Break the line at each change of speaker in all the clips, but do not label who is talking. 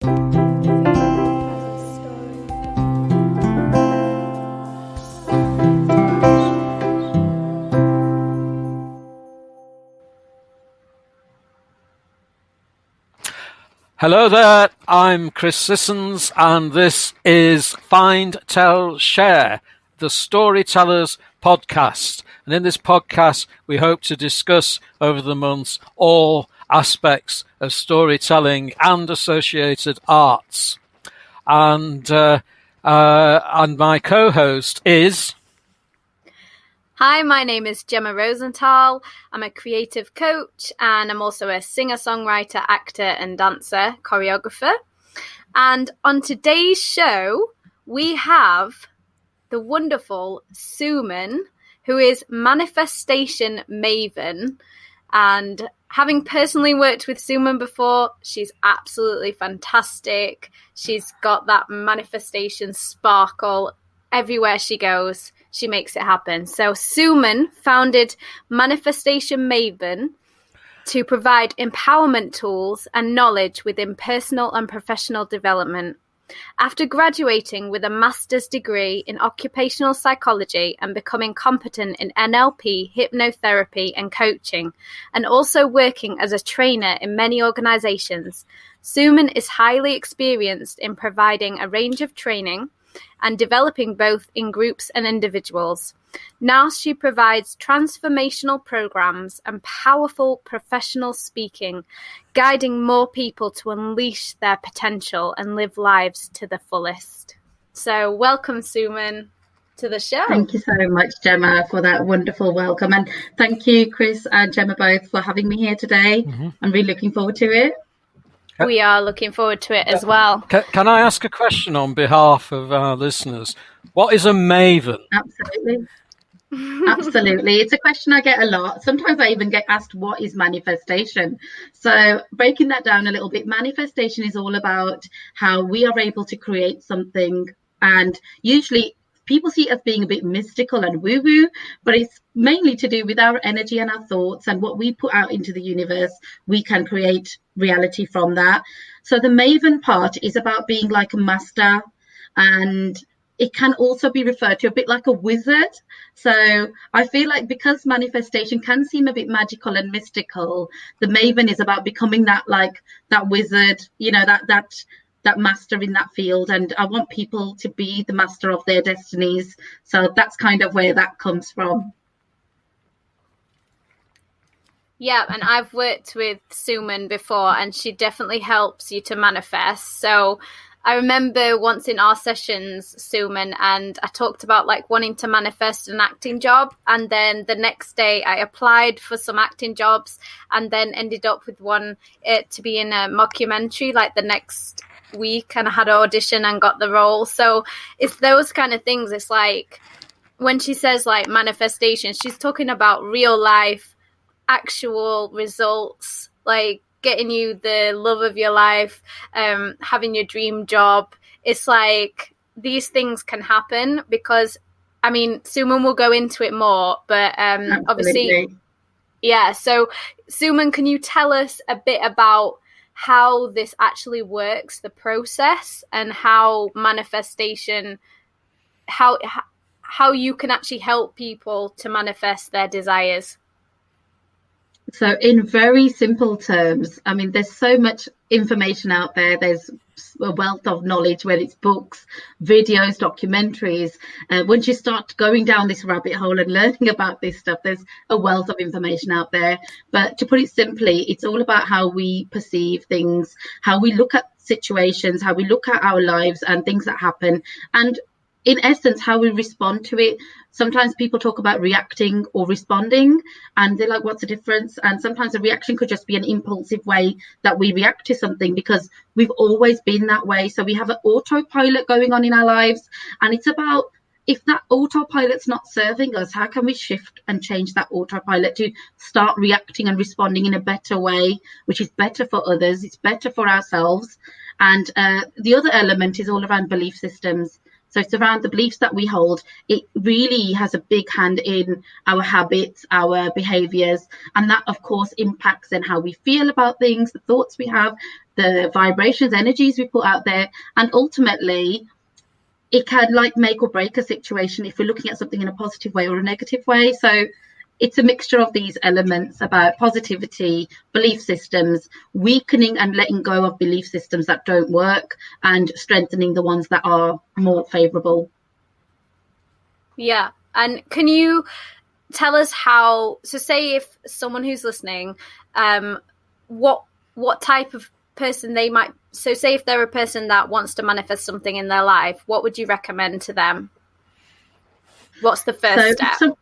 Hello there, I'm Chris Sissons, and this is Find, Tell, Share, the Storytellers podcast. And in this podcast, we hope to discuss over the months all aspects of storytelling and associated arts. And my co-host is...
Hi, my name is Jemma Rosenthal. I'm a creative coach and I'm also a singer-songwriter, actor and dancer, choreographer. And on today's show, we have the wonderful Suman, who is Manifestation Maven. And having personally worked with Suman before, she's absolutely fantastic. She's got that manifestation sparkle everywhere she goes. She makes it happen. So Suman founded Manifestation Maven to provide empowerment tools and knowledge within personal and professional development. After graduating with a master's degree in Occupational Psychology and becoming competent in NLP, hypnotherapy and coaching, and also working as a trainer in many organizations, Suman is highly experienced in providing a range of training and developing both in groups and individuals. Now she provides transformational programs and powerful professional speaking, guiding more people to unleash their potential and live lives to the fullest. So welcome, Suman, to the show.
Thank you so much, Jemma, for that wonderful welcome. And thank you, Chris and Jemma, both for having me here today. I'm really looking forward to it.
We are looking forward to it as well.
Can I ask a question on behalf of our listeners? What is a maven?
Absolutely. Absolutely. It's a question I get a lot. Sometimes I even get asked, what is manifestation? So breaking that down a little bit, manifestation is all about how we are able to create something. And usually people see it as being a bit mystical and woo-woo, but it's mainly to do with our energy and our thoughts, and what we put out into the universe, we can create reality from that. So the maven part is about being like a master, and it can also be referred to a bit like a wizard. So I feel like because manifestation can seem a bit magical and mystical, the maven is about becoming that wizard, you know, that master in that field. And I want people to be the master of their destinies. So that's kind of where that comes from.
Yeah, and I've worked with Suman before, and she definitely helps you to manifest. So I remember once in our sessions, Suman, and I talked about like wanting to manifest an acting job. And then the next day I applied for some acting jobs and then ended up with one to be in a mockumentary like the next week, and I had an audition and got the role. So it's those kind of things. It's like when she says like manifestation, she's talking about real life, actual results, like getting you the love of your life, having your dream job. It's like these things can happen because, I mean, Suman will go into it more, but obviously, yeah. So Suman, can you tell us a bit about how this actually works, the process, and how manifestation, how you can actually help people to manifest their desires?
So in very simple terms, I mean, there's so much information out there. There's a wealth of knowledge, whether it's books, videos, documentaries. Once you start going down this rabbit hole and learning about this stuff, there's a wealth of information out there. But to put it simply, it's all about how we perceive things, how we look at situations, how we look at our lives and things that happen, and in essence, how we respond to it. Sometimes people talk about reacting or responding, and they're like, what's the difference? And sometimes a reaction could just be an impulsive way that we react to something because we've always been that way. So we have an autopilot going on in our lives, and it's about, if that autopilot's not serving us, how can we shift and change that autopilot to start reacting and responding in a better way, which is better for others, it's better for ourselves. And the other element is all around belief systems. So it's around the beliefs that we hold. It really has a big hand in our habits, our behaviors. And that, of course, impacts then how we feel about things, the thoughts we have, the vibrations, energies we put out there, and ultimately it can like make or break a situation if we're looking at something in a positive way or a negative way. So it's a mixture of these elements about positivity, belief systems, weakening and letting go of belief systems that don't work, and strengthening the ones that are more favorable.
Yeah. And can you tell us how, so say if someone who's listening, what type of person they might, so say if they're a person that wants to manifest something in their life, what would you recommend to them? What's the first step?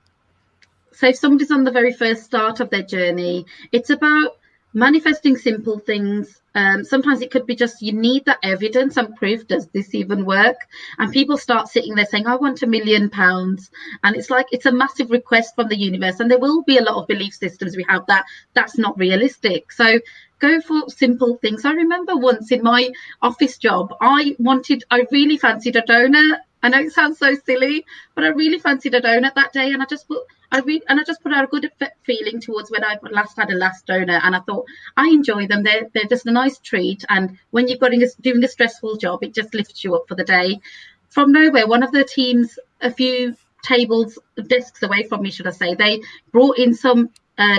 So if somebody's on the very first start of their journey, it's about manifesting simple things. Sometimes it could be just you need that evidence and proof. Does this even work? And people start sitting there saying, I want £1 million. And it's like it's a massive request from the universe. And there will be a lot of belief systems we have that's not realistic. So go for simple things. I remember once in my office job, I really fancied a donut. I know it sounds so silly, but I really fancied a donut that day, and I just put out a good feeling towards when I last had a last donut, and I thought I enjoy them. They're just a nice treat, and when you're doing a stressful job, it just lifts you up for the day. From nowhere, one of the teams, a few desks away from me, should I say, they brought in some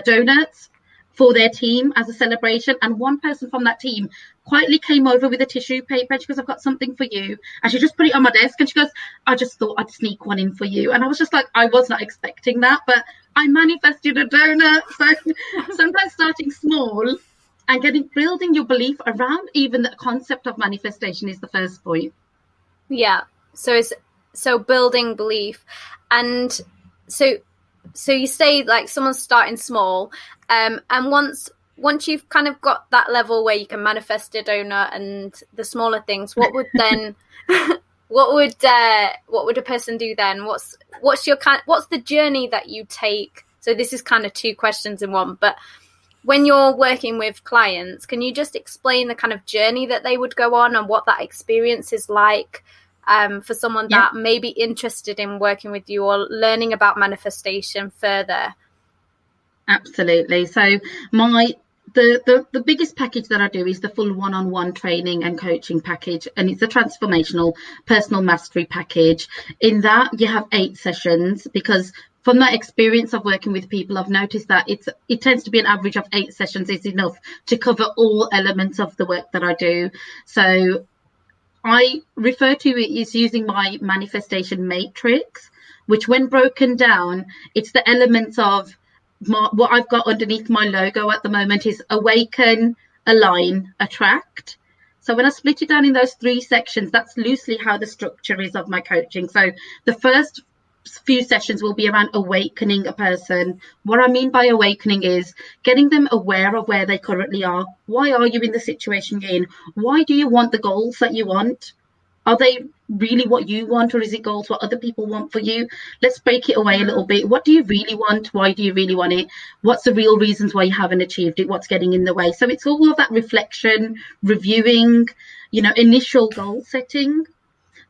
donuts for their team as a celebration, and one person from that team quietly came over with a tissue paper and she goes, I've got something for you, and she just put it on my desk and she goes, I just thought I'd sneak one in for you. And I was just like, I was not expecting that, but I manifested a donut. So sometimes starting small and building your belief around even the concept of manifestation is the first point.
Yeah. So building belief. And so you say like someone's starting small, and once you've kind of got that level where you can manifest a donut and the smaller things, what would a person do then? What's the journey that you take? So this is kind of two questions in one, but when you're working with clients, can you just explain the kind of journey that they would go on and what that experience is like for someone that may be interested in working with you or learning about manifestation further? Absolutely.
So the biggest package that I do is the full one-on-one training and coaching package, and it's a transformational personal mastery package. In that you have 8 sessions, because from that experience of working with people, I've noticed that it tends to be an average of 8 sessions is enough to cover all elements of the work that I do. So I refer to it as using my manifestation matrix, which when broken down, it's the elements of what I've got underneath my logo at the moment is awaken, align, attract. So when I split it down in those 3 sections, that's loosely how the structure is of my coaching. So the first few sessions will be around awakening a person. What I mean by awakening is getting them aware of where they currently are. Why are you in the situation you're in? Why do you want the goals that you want? Are they really what you want, or is it goals what other people want for you? Let's break it away a little bit. What do you really want? Why do you really want it? What's the real reasons why you haven't achieved it? What's getting in the way? So it's all of that reflection, reviewing, initial goal setting.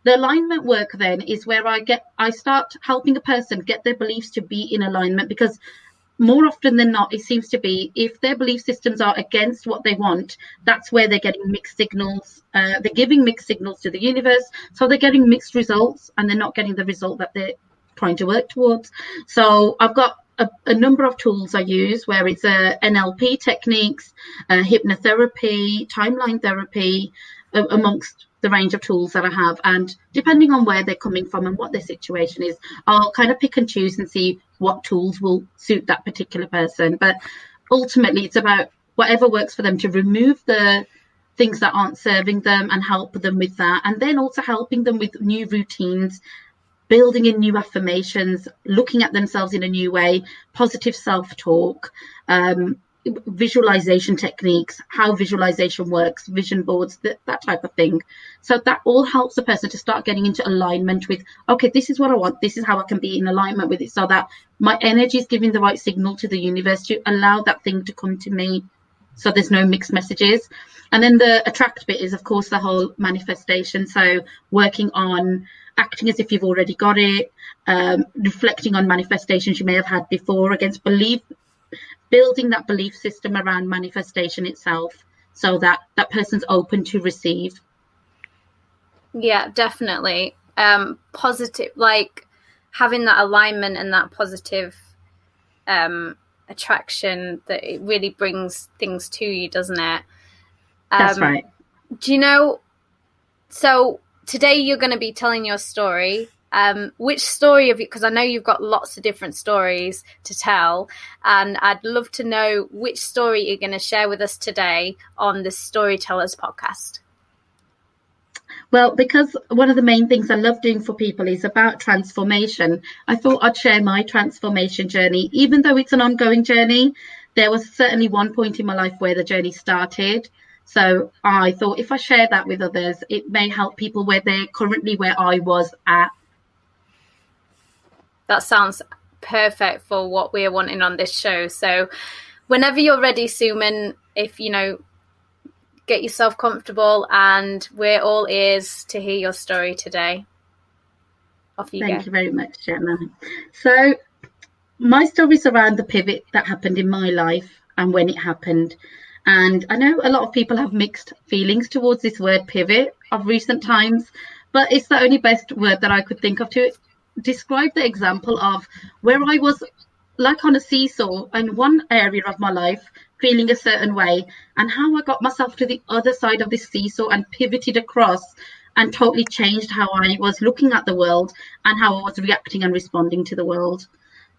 The alignment work then is where I start helping a person get their beliefs to be in alignment, because more often than not, it seems to be if their belief systems are against what they want, that's where they're getting mixed signals. They're giving mixed signals to the universe. So they're getting mixed results, and they're not getting the result that they're trying to work towards. So I've got a number of tools I use, where it's NLP techniques, hypnotherapy, timeline therapy, amongst the range of tools that I have. And depending on where they're coming from and what their situation is, I'll kind of pick and choose and see what tools will suit that particular person. But ultimately, it's about whatever works for them, to remove the things that aren't serving them and help them with that. And then also helping them with new routines, building in new affirmations, looking at themselves in a new way, positive self-talk, visualization techniques, how visualization works, vision boards, that type of thing. So that all helps the person to start getting into alignment with, okay, this is what I want, this is how I can be in alignment with it, so that my energy is giving the right signal to the universe to allow that thing to come to me, so there's no mixed messages. And then the attract bit is, of course, the whole manifestation. So working on acting as if you've already got it, reflecting on manifestations you may have had before, against belief, building that belief system around manifestation itself. so that that person's open to receive.
Yeah, definitely. Positive, like having that alignment and that positive attraction, that it really brings things to you, doesn't it?
That's right.
Do you know, so today you're going to be telling your story. Which story of you, because I know you've got lots of different stories to tell, and I'd love to know which story you're going to share with us today on the Storytellers podcast.
Well, because one of the main things I love doing for people is about transformation, I thought I'd share my transformation journey. Even though it's an ongoing journey, there was certainly one point in my life where the journey started. So I thought if I share that with others, it may help people where they're currently where I was at.
That sounds perfect for what we're wanting on this show. So whenever you're ready, Suman, if you know, get yourself comfortable, and we're all ears to hear your story today. Off you go.
Thank you very much, Gemma. So my story's around the pivot that happened in my life and when it happened. And I know a lot of people have mixed feelings towards this word pivot of recent times, but it's the only best word that I could think of to describe the example of where I was like on a seesaw in one area of my life, feeling a certain way, and how I got myself to the other side of this seesaw and pivoted across and totally changed how I was looking at the world and how I was reacting and responding to the world.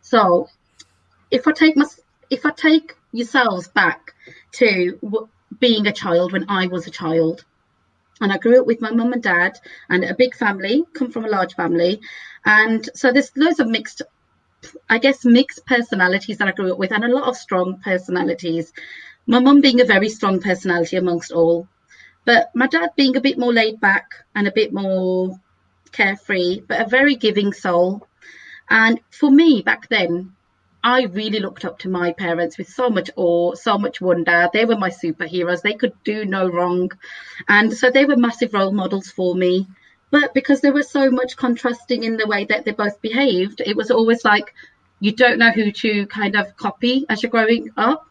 So if I take yourselves back to being a child, when I was a child, and I grew up with my mum and dad and a big family, come from a large family, and so there's loads of mixed personalities that I grew up with, and a lot of strong personalities. My mum being a very strong personality amongst all, but my dad being a bit more laid back and a bit more carefree, but a very giving soul. And for me back then, I really looked up to my parents with so much awe, so much wonder. They were my superheroes. They could do no wrong. And so they were massive role models for me. But because there was so much contrasting in the way that they both behaved, it was always like you don't know who to kind of copy as you're growing up.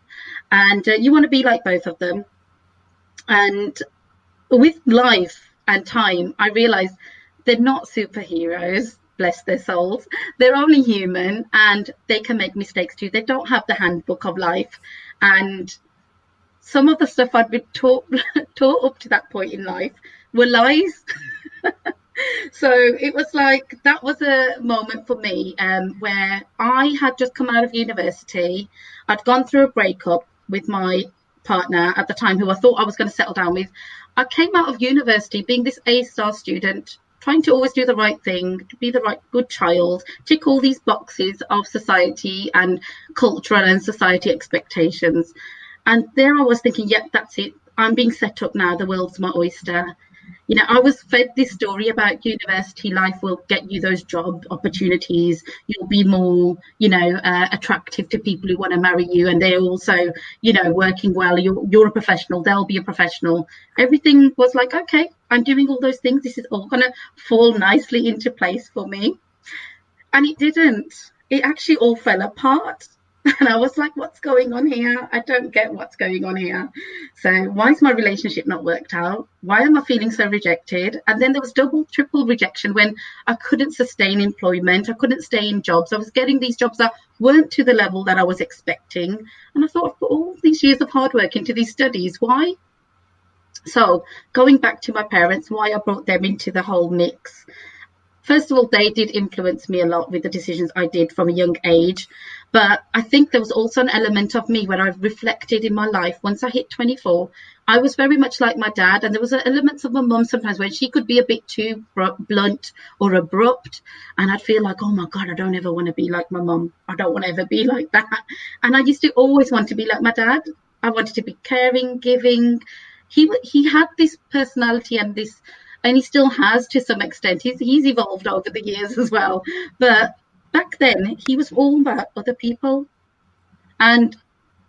And you want to be like both of them. And with life and time, I realized they're not superheroes, bless their souls. They're only human, and they can make mistakes too. They don't have the handbook of life. And some of the stuff I'd been taught up to that point in life were lies. So it was like, that was a moment for me where I had just come out of university. I'd gone through a breakup with my partner at the time, who I thought I was going to settle down with. I came out of university being this A-star student, trying to always do the right thing, to be the right good child, tick all these boxes of society and cultural and society expectations. And there I was thinking, yep, that's it. I'm being set up now. The world's my oyster. You know, I was fed this story about university life will get you those job opportunities. You'll be more, attractive to people who want to marry you. And they're also, working well. You're a professional. They'll be a professional. Everything was like, okay, I'm doing all those things. This is all going to fall nicely into place for me. And it didn't. It actually all fell apart. And I was like, what's going on here? I don't get what's going on here. So why is my relationship not worked out? Why am I feeling so rejected? And then there was double, triple rejection when I couldn't sustain employment. I couldn't stay in jobs. I was getting these jobs that weren't to the level that I was expecting. And I thought, I've put all these years of hard work into these studies. Why? So going back to my parents, why I brought them into the whole mix. First of all, they did influence me a lot with the decisions I did from a young age. But I think there was also an element of me when I reflected in my life. Once I hit 24, I was very much like my dad. And there was elements of my mum sometimes when she could be a bit too blunt or abrupt. And I'd feel like, oh, my God, I don't ever want to be like my mum. I don't want to ever be like that. And I used to always want to be like my dad. I wanted to be caring, giving. He had this personality and he still has to some extent. He's evolved over the years as well. But back then, he was all about other people. And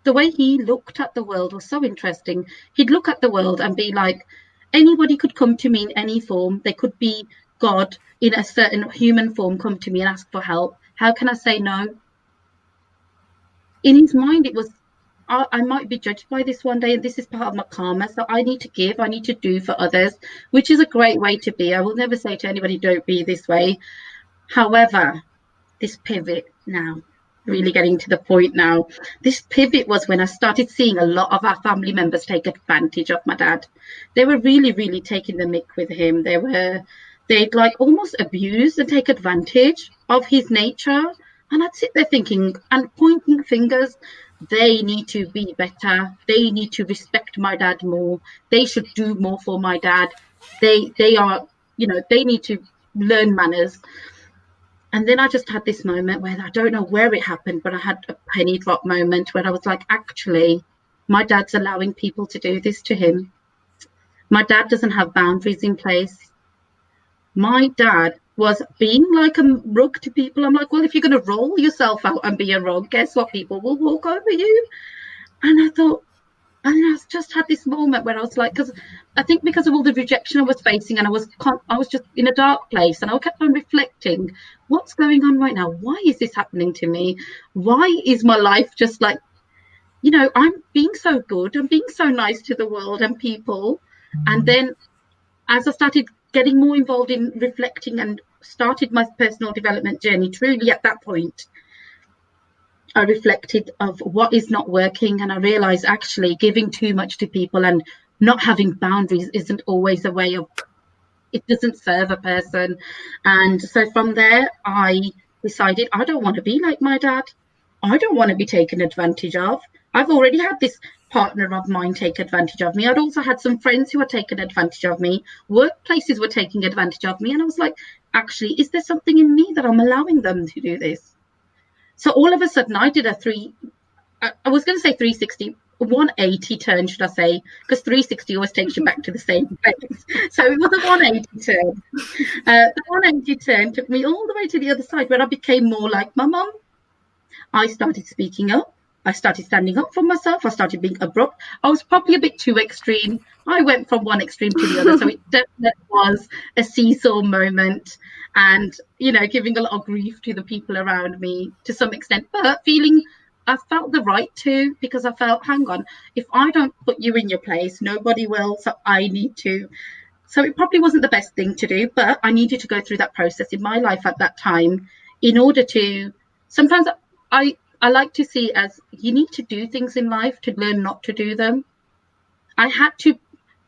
the way he looked at the world was so interesting. He'd look at the world and be like, anybody could come to me in any form. They could be God in a certain human form, come to me and ask for help. How can I say no? In his mind, it was, I might be judged by this one day, and this is part of my karma. So I need to give, I need to do for others, which is a great way to be. I will never say to anybody, don't be this way. However, this pivot now, really getting to the point now, this pivot was when I started seeing a lot of our family members take advantage of my dad. They were really, really taking the mick with him. They'd like almost abuse and take advantage of his nature. And I'd sit there thinking and pointing fingers. They need to be better. They need to respect my dad more. They should do more for my dad. They are, they need to learn manners. And then I just had this moment where I don't know where it happened, but I had a penny drop moment where I was like, actually, my dad's allowing people to do this to him. My dad doesn't have boundaries in place. My dad was being like a rug to people. I'm like, well, if you're going to roll yourself out and be a rug, guess what? People will walk over you. And I thought, and I just had this moment where I was like, because I think because of all the rejection I was facing, and I was just in a dark place, and I kept on reflecting, what's going on right now? Why is this happening to me? Why is my life just like, I'm being so good, I'm being so nice to the world and people. And then as I started getting more involved in reflecting and started my personal development journey, truly at that point, I reflected of what is not working, and I realized actually giving too much to people and not having boundaries isn't always a way of, it doesn't serve a person. And so from there, I decided I don't want to be like my dad. I don't want to be taken advantage of. I've already had this partner of mine take advantage of me. I'd also had some friends who were taking advantage of me. Workplaces were taking advantage of me. And I was like, actually, is there something in me that I'm allowing them to do this? So all of a sudden, I did I was going to say 360, 180 turn, should I say, because 360 always takes you back to the same place. So it was a 180 turn. The 180 turn took me all the way to the other side, where I became more like my mum. I started speaking up. I started standing up for myself. I started being abrupt. I was probably a bit too extreme. I went from one extreme to the other. So it definitely was a seesaw moment, and, giving a lot of grief to the people around me to some extent, but I felt the right to, because I felt, hang on, if I don't put you in your place, nobody will. So I need to. So it probably wasn't the best thing to do, but I needed to go through that process in my life at that time in order to, sometimes I like to see as you need to do things in life to learn not to do them. I had to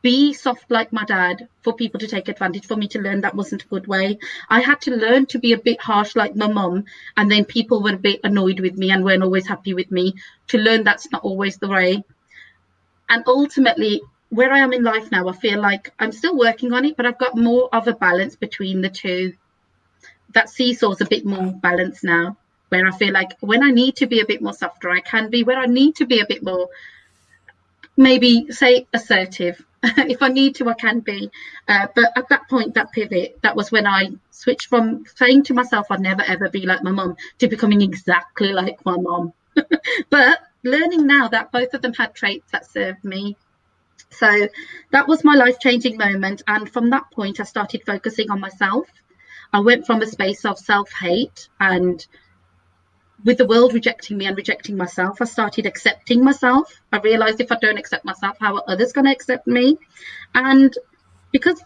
be soft like my dad for people to take advantage, for me to learn that wasn't a good way. I had to learn to be a bit harsh like my mum, and then people were a bit annoyed with me and weren't always happy with me, to learn that's not always the way. And ultimately, where I am in life now, I feel like I'm still working on it, but I've got more of a balance between the two. That seesaw's a bit more balanced now, where I feel like when I need to be a bit more softer, I can be. Where I need to be a bit more, maybe say assertive, if I need to, I can be. But at that point, that pivot, that was when I switched from saying to myself, I'd never, ever be like my mum, to becoming exactly like my mum. But learning now that both of them had traits that served me. So that was my life-changing moment. And from that point, I started focusing on myself. I went from a space of self-hate, and with the world rejecting me and rejecting myself, I started accepting myself. I realized if I don't accept myself, how are others going to accept me? And because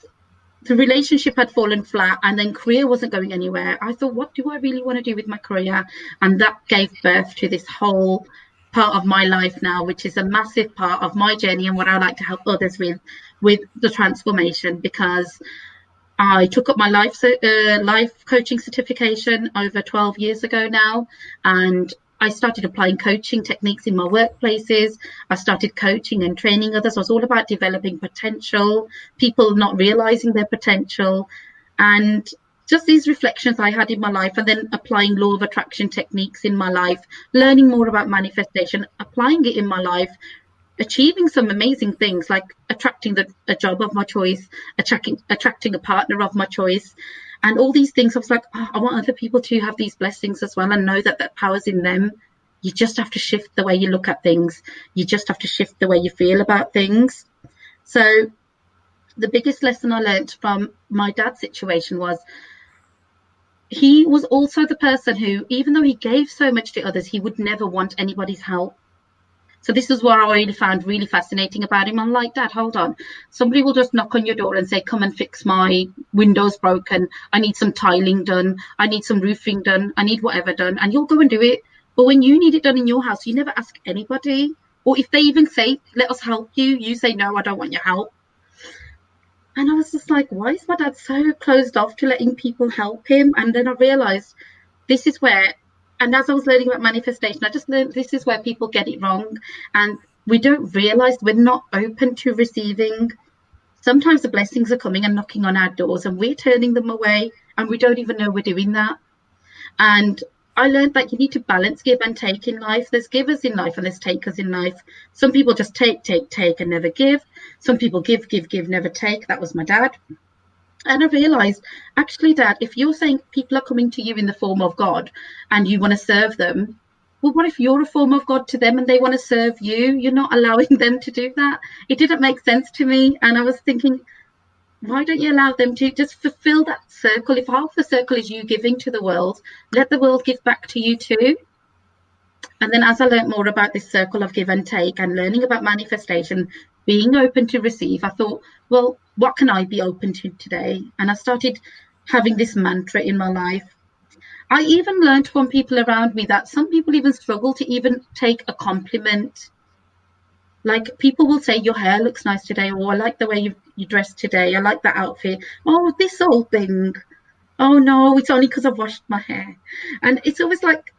the relationship had fallen flat and then career wasn't going anywhere, I thought, what do I really want to do with my career? And that gave birth to this whole part of my life now, which is a massive part of my journey and what I like to help others with the transformation, because I took up my life coaching certification over 12 years ago now, and I started applying coaching techniques in my workplaces. I started coaching and training others. I was all about developing potential, people not realizing their potential, and just these reflections I had in my life, and then applying law of attraction techniques in my life, learning more about manifestation, applying it in my life, achieving some amazing things like attracting a job of my choice, attracting a partner of my choice, and all these things. I was like, I want other people to have these blessings as well and know that that power's in them. You just have to shift the way you look at things. You just have to shift the way you feel about things. So the biggest lesson I learned from my dad's situation was he was also the person who, even though he gave so much to others, he would never want anybody's help. So this is what I really found really fascinating about him. I'm like, Dad, hold on. Somebody will just knock on your door and say, come and fix my windows broken. I need some tiling done. I need some roofing done. I need whatever done. And you'll go and do it. But when you need it done in your house, you never ask anybody. Or if they even say, let us help you, you say, no, I don't want your help. And I was just like, why is my dad so closed off to letting people help him? And then I realized this is where, and as I was learning about manifestation, I just learned this is where people get it wrong. And we don't realize we're not open to receiving. Sometimes the blessings are coming and knocking on our doors and we're turning them away and we don't even know we're doing that. And I learned that you need to balance give and take in life. There's givers in life and there's takers in life. Some people just take and never give. Some people give, never take. That was my dad. And I realized, actually, Dad, if you're saying people are coming to you in the form of God and you want to serve them, well, what if you're a form of God to them and they want to serve you? You're not allowing them to do that. It didn't make sense to me. And I was thinking, why don't you allow them to just fulfill that circle? If half the circle is you giving to the world, let the world give back to you too. And then as I learned more about this circle of give and take and learning about manifestation, being open to receive, I thought, well, what can I be open to today? And I started having this mantra in my life. I even learned from people around me that some people even struggle to even take a compliment. Like people will say, your hair looks nice today, or I like the way you dressed today. I like that outfit. Oh, this old thing. Oh, no, it's only because I've washed my hair. And it's always like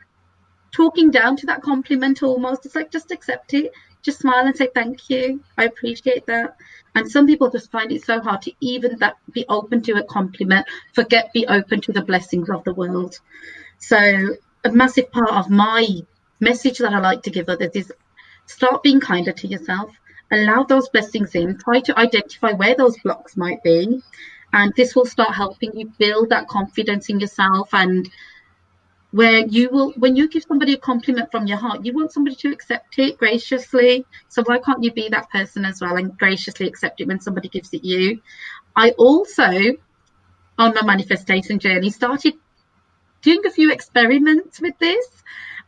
talking down to that compliment almost. It's like, just accept it. Just smile and say, thank you. I appreciate that. And some people just find it so hard to even that be open to a compliment, be open to the blessings of the world. So a massive part of my message that I like to give others is start being kinder to yourself, allow those blessings in, try to identify where those blocks might be. And this will start helping you build that confidence in yourself, and where you will, when you give somebody a compliment from your heart, you want somebody to accept it graciously. So why can't you be that person as well and graciously accept it when somebody gives it you? I also, on my manifestation journey, started doing a few experiments with this.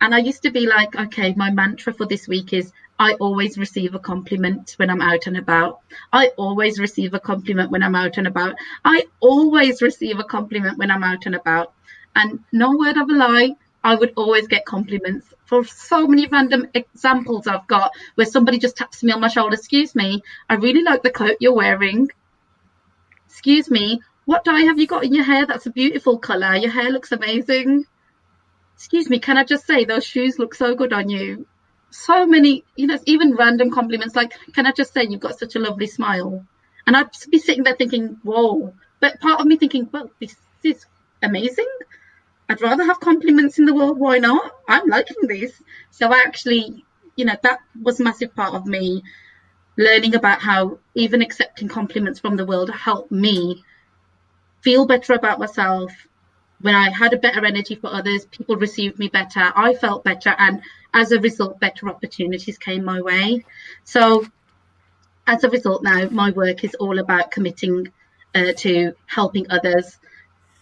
And I used to be like, okay, my mantra for this week is I always receive a compliment when I'm out and about. I always receive a compliment when I'm out and about. I always receive a compliment when I'm out and about. And no word of a lie, I would always get compliments for so many random examples I've got where somebody just taps me on my shoulder. Excuse me, I really like the coat you're wearing. Excuse me, what dye have you got in your hair? That's a beautiful colour. Your hair looks amazing. Excuse me, can I just say those shoes look so good on you? So many, even random compliments like, can I just say you've got such a lovely smile? And I'd be sitting there thinking, whoa. But part of me thinking, well, this is amazing. I'd rather have compliments in the world. Why not? I'm liking this. So I actually, that was a massive part of me learning about how even accepting compliments from the world helped me feel better about myself. When I had a better energy for others, people received me better. I felt better. And as a result, better opportunities came my way. So as a result now, my work is all about committing to helping others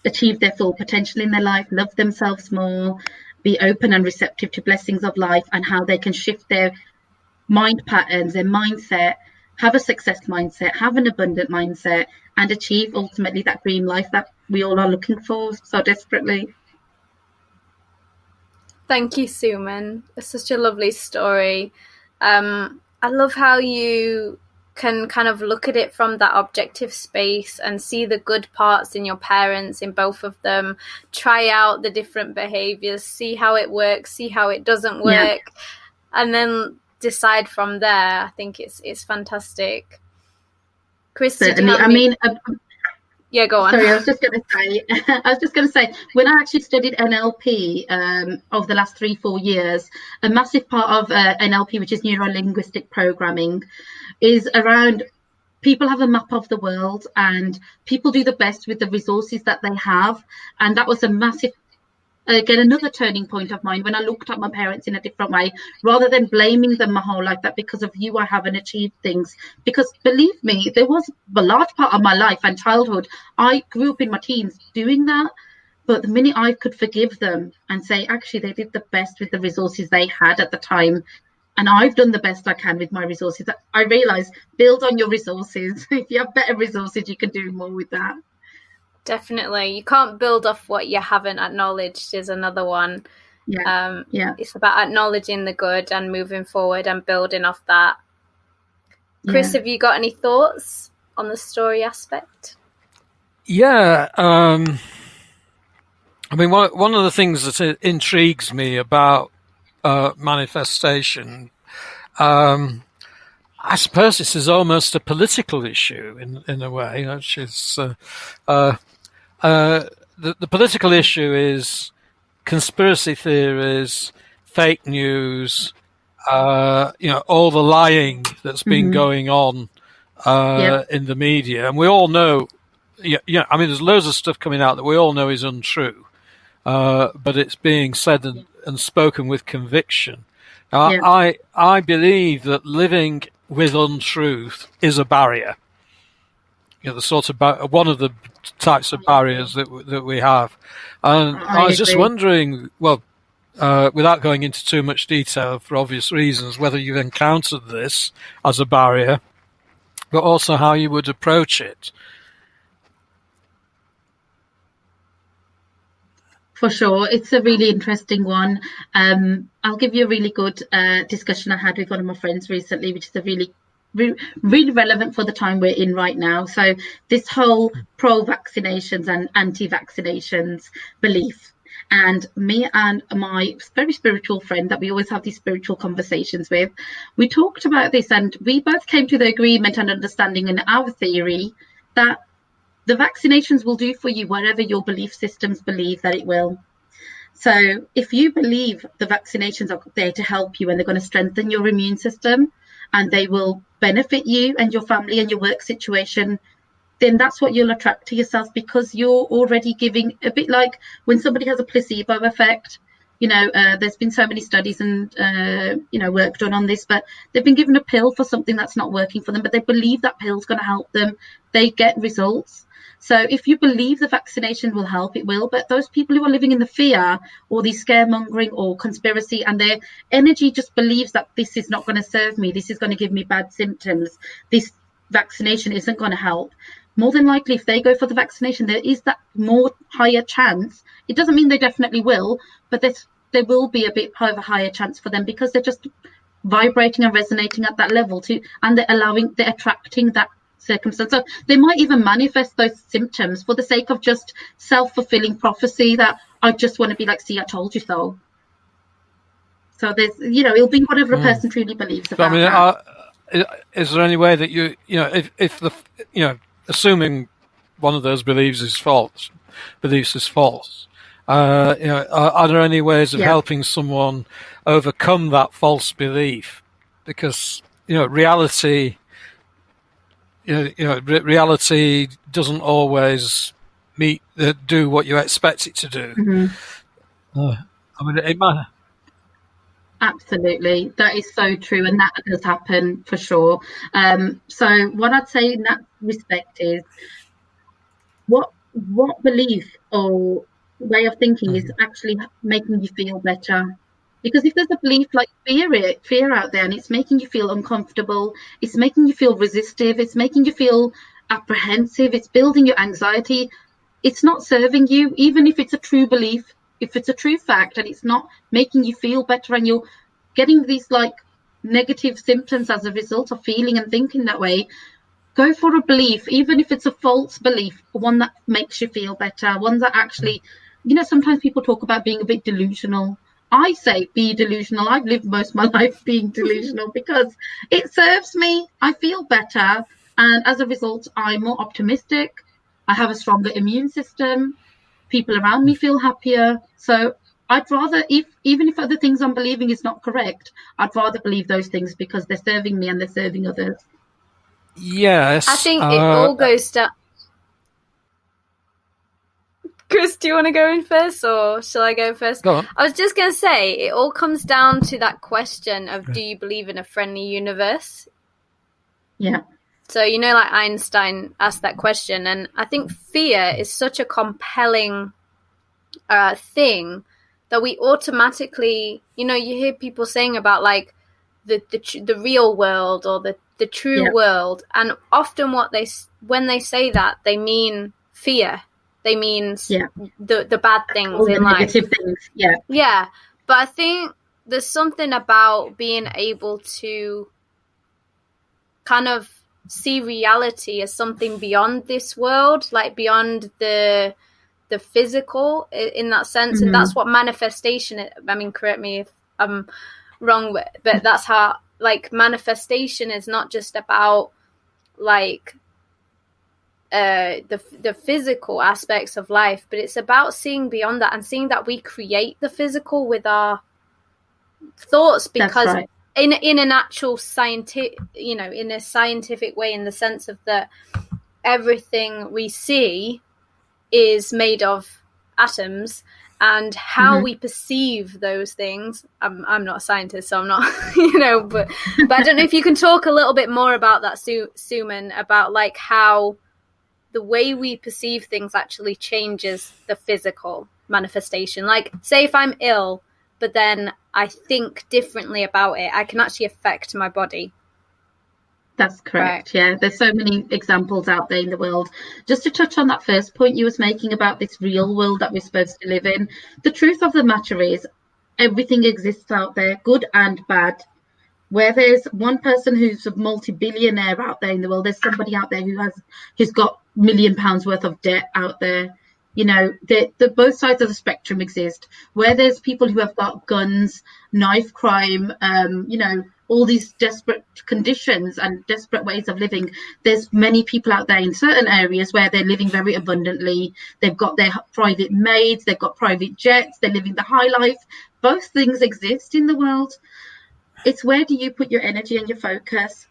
achieve their full potential in their life, love themselves more, be open and receptive to blessings of life and how they can shift their mind patterns, their mindset, have a success mindset, have an abundant mindset, and achieve ultimately that dream life that we all are looking for so desperately.
Thank you, Suman. It's such a lovely story. I love how you can kind of look at it from that objective space and see the good parts in your parents, in both of them, try out the different behaviors, see how it works, see how it doesn't work, and then decide from there. I think it's fantastic. Chris, yeah, go on.
Sorry, I was just going to say, when I actually studied NLP over the last 3-4 years, a massive part of NLP, which is neuro-linguistic programming, is around people have a map of the world and people do the best with the resources that they have. And that was a massive, again, another turning point of mine when I looked at my parents in a different way, rather than blaming them my whole life that because of you I haven't achieved things. Because believe me, there was a large part of my life and childhood, I grew up in my teens doing that. But the minute I could forgive them and say, actually, they did the best with the resources they had at the time, And I've done the best I can with my resources. I realize build on your resources. If you have better resources, you can do more with that.
Definitely. You can't build off what you haven't acknowledged is another one.
Yeah.
It's about acknowledging the good and moving forward and building off that. Chris, have you got any thoughts on the story aspect?
Yeah. I mean, one of the things that intrigues me about manifestation, I suppose this is almost a political issue in a way, which is the political issue is conspiracy theories, fake news, all the lying that's been going on in the media, and we all know. Yeah, I mean, there's loads of stuff coming out that we all know is untrue, but it's being said and spoken with conviction. I believe that living with untruth is a barrier. The sort of one of the types of barriers that we have. And I was just wondering, well, without going into too much detail for obvious reasons, whether you've encountered this as a barrier, but also how you would approach it.
For sure. It's a really interesting one. I'll give you a really good discussion I had with one of my friends recently, which is a really relevant for the time we're in right now. So this whole pro-vaccinations and anti-vaccinations belief. And me and my very spiritual friend that we always have these spiritual conversations with, we talked about this and we both came to the agreement and understanding in our theory that the vaccinations will do for you whatever your belief systems believe that it will. So if you believe the vaccinations are there to help you and they're going to strengthen your immune system and they will benefit you and your family and your work situation, then that's what you'll attract to yourself, because you're already giving, a bit like when somebody has a placebo effect. There's been so many studies and, work done on this, but they've been given a pill for something that's not working for them, but they believe that pill's going to help them. They get results. So if you believe the vaccination will help, it will. But those people who are living in the fear or the scaremongering or conspiracy, and their energy just believes that this is not going to serve me, this is going to give me bad symptoms, this vaccination isn't going to help. More than likely, if they go for the vaccination, there is that more higher chance. It doesn't mean they definitely will, but there will be a bit of a higher chance for them because they're just vibrating and resonating at that level too, and they're attracting that circumstance. So they might even manifest those symptoms for the sake of just self-fulfilling prophecy that I just want to be like, see, I told you so. So there's, it'll be whatever a person truly believes about.
I mean, is there any way that if the, assuming one of those beliefs is false, are there any ways of helping someone overcome that false belief? Because reality. Reality doesn't always do what you expect it to do. I mean, it might.
Absolutely, that is so true, and that does happen for sure. So what I'd say in that respect is, what belief or way of thinking is actually making you feel better. Because if there's a belief like fear out there, and it's making you feel uncomfortable, it's making you feel resistive, it's making you feel apprehensive, it's building your anxiety, it's not serving you. Even if it's a true belief, if it's a true fact and it's not making you feel better, and you're getting these like negative symptoms as a result of feeling and thinking that way, go for a belief, even if it's a false belief, one that makes you feel better, one that actually, sometimes people talk about being a bit delusional. I say be delusional. I've lived most of my life being delusional because it serves me. I feel better. And as a result, I'm more optimistic. I have a stronger immune system. People around me feel happier. So I'd rather, even if other things I'm believing is not correct, I'd rather believe those things because they're serving me and they're serving others.
Yes.
I think it all goes down. Chris, do you want to go in first, or shall I go first?
Go on.
I was just going to say, it all comes down to that question of, do you believe in a friendly universe?
Yeah.
So, like Einstein asked that question, and I think fear is such a compelling thing that we automatically, you hear people saying about like the real world or the true world. And often when they say that, they mean fear. They mean the bad things
all
in
the
life.
negative things.
Yeah. But I think there's something about being able to kind of see reality as something beyond this world, like beyond the physical in that sense. And that's what manifestation is. I mean, correct me if I'm wrong, but that's how, like, manifestation is not just about like the physical aspects of life, but it's about seeing beyond that and seeing that we create the physical with our thoughts, because in an actual scientific, in a scientific way, in the sense of that everything we see is made of atoms, and how we perceive those things. I'm not a scientist, so I'm not, but I don't know if you can talk a little bit more about that, Suman, about like how the way we perceive things actually changes the physical manifestation. Like, say if I'm ill, but then I think differently about it, I can actually affect my body.
That's correct. Yeah, there's so many examples out there in the world. Just to touch on that first point you was making about this real world that we're supposed to live in, the truth of the matter is everything exists out there, good and bad. Where there's one person who's a multi-billionaire out there in the world, there's somebody out there who's got £1 million worth of debt out there. The both sides of the spectrum exist. Where there's people who have got guns, knife crime, all these desperate conditions and desperate ways of living. There's many people out there in certain areas where they're living very abundantly. They've got their private maids, they've got private jets, they're living the high life. Both things exist in the world. It's where do you put your energy and your focus?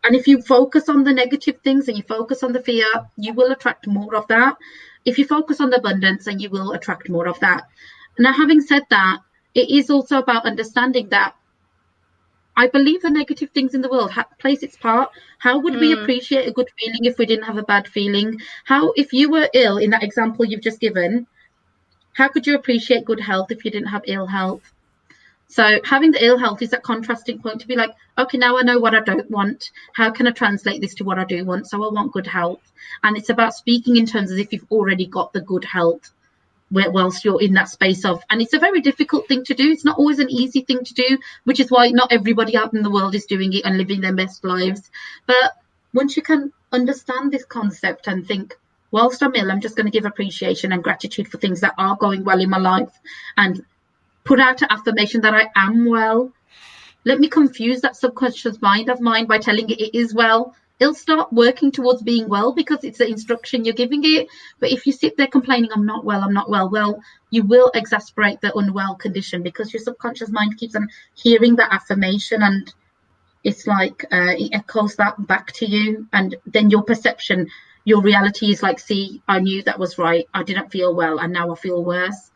And if you focus on the negative things and you focus on the fear, you will attract more of that. If you focus on the abundance, then you will attract more of that. Now, having said that, it is also about understanding that I believe the negative things in the world plays its part. How would we appreciate a good feeling if we didn't have a bad feeling? How, if you were ill in that example you've just given, how could you appreciate good health if you didn't have ill health? So having the ill health is that contrasting point to be like, okay, now I know what I don't want. How can I translate this to what I do want? So I want good health. And it's about speaking in terms as if you've already got the good health whilst you're in that space of, and it's a very difficult thing to do. It's not always an easy thing to do, which is why not everybody out in the world is doing it and living their best lives. But once you can understand this concept and think, whilst I'm ill, I'm just going to give appreciation and gratitude for things that are going well in my life, and put out an affirmation that I am well. Let me confuse that subconscious mind of mine by telling it is well. It'll start working towards being well because it's the instruction you're giving it. But if you sit there complaining, I'm not well, well, you will exacerbate the unwell condition because your subconscious mind keeps on hearing that affirmation, and it's like it echoes that back to you. And then your perception, your reality is like, see, I knew that was right. I didn't feel well, and now I feel worse.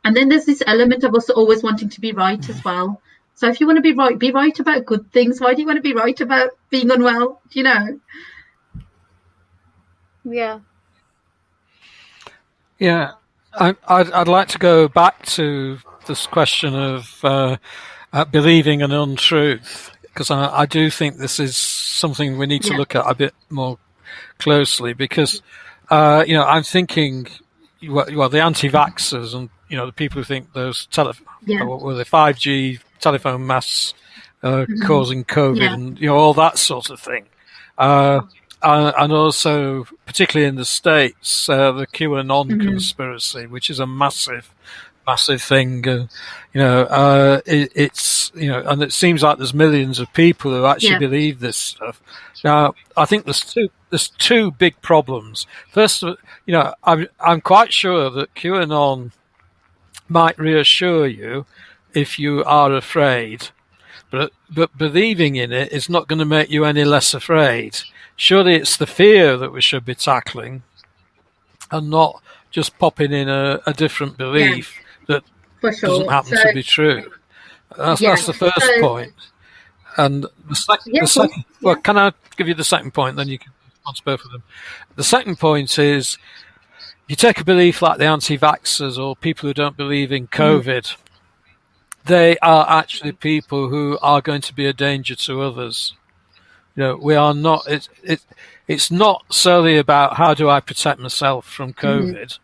And then there's this element of us always wanting to be right as well. So if you want to be right about good things. Why do you want to be right about being unwell? Do you know?
Yeah.
Yeah. I'd like to go back to this question of believing an untruth, because I do think this is something we need to look at a bit more closely, because, I'm thinking, well, the anti-vaxxers and, the people who think those what were the 5G telephone masts causing COVID and, all that sort of thing. And also, particularly in the States, the QAnon conspiracy, which is a massive thing. It's, and it seems like there's millions of people who actually believe this stuff. Now, I think there's two big problems. First, I'm quite sure that QAnon might reassure you if you are afraid, but believing in it is not going to make you any less afraid. Surely it's the fear that we should be tackling, and not just popping in a different belief that doesn't happen to be true. That's the first point. And the second, well, can I give you the second point? Then you can respond to both of them. The second point is, you take a belief like the anti-vaxxers or people who don't believe in COVID. they are actually people who are going to be a danger to others. We are not. It's not solely about how do I protect myself from COVID.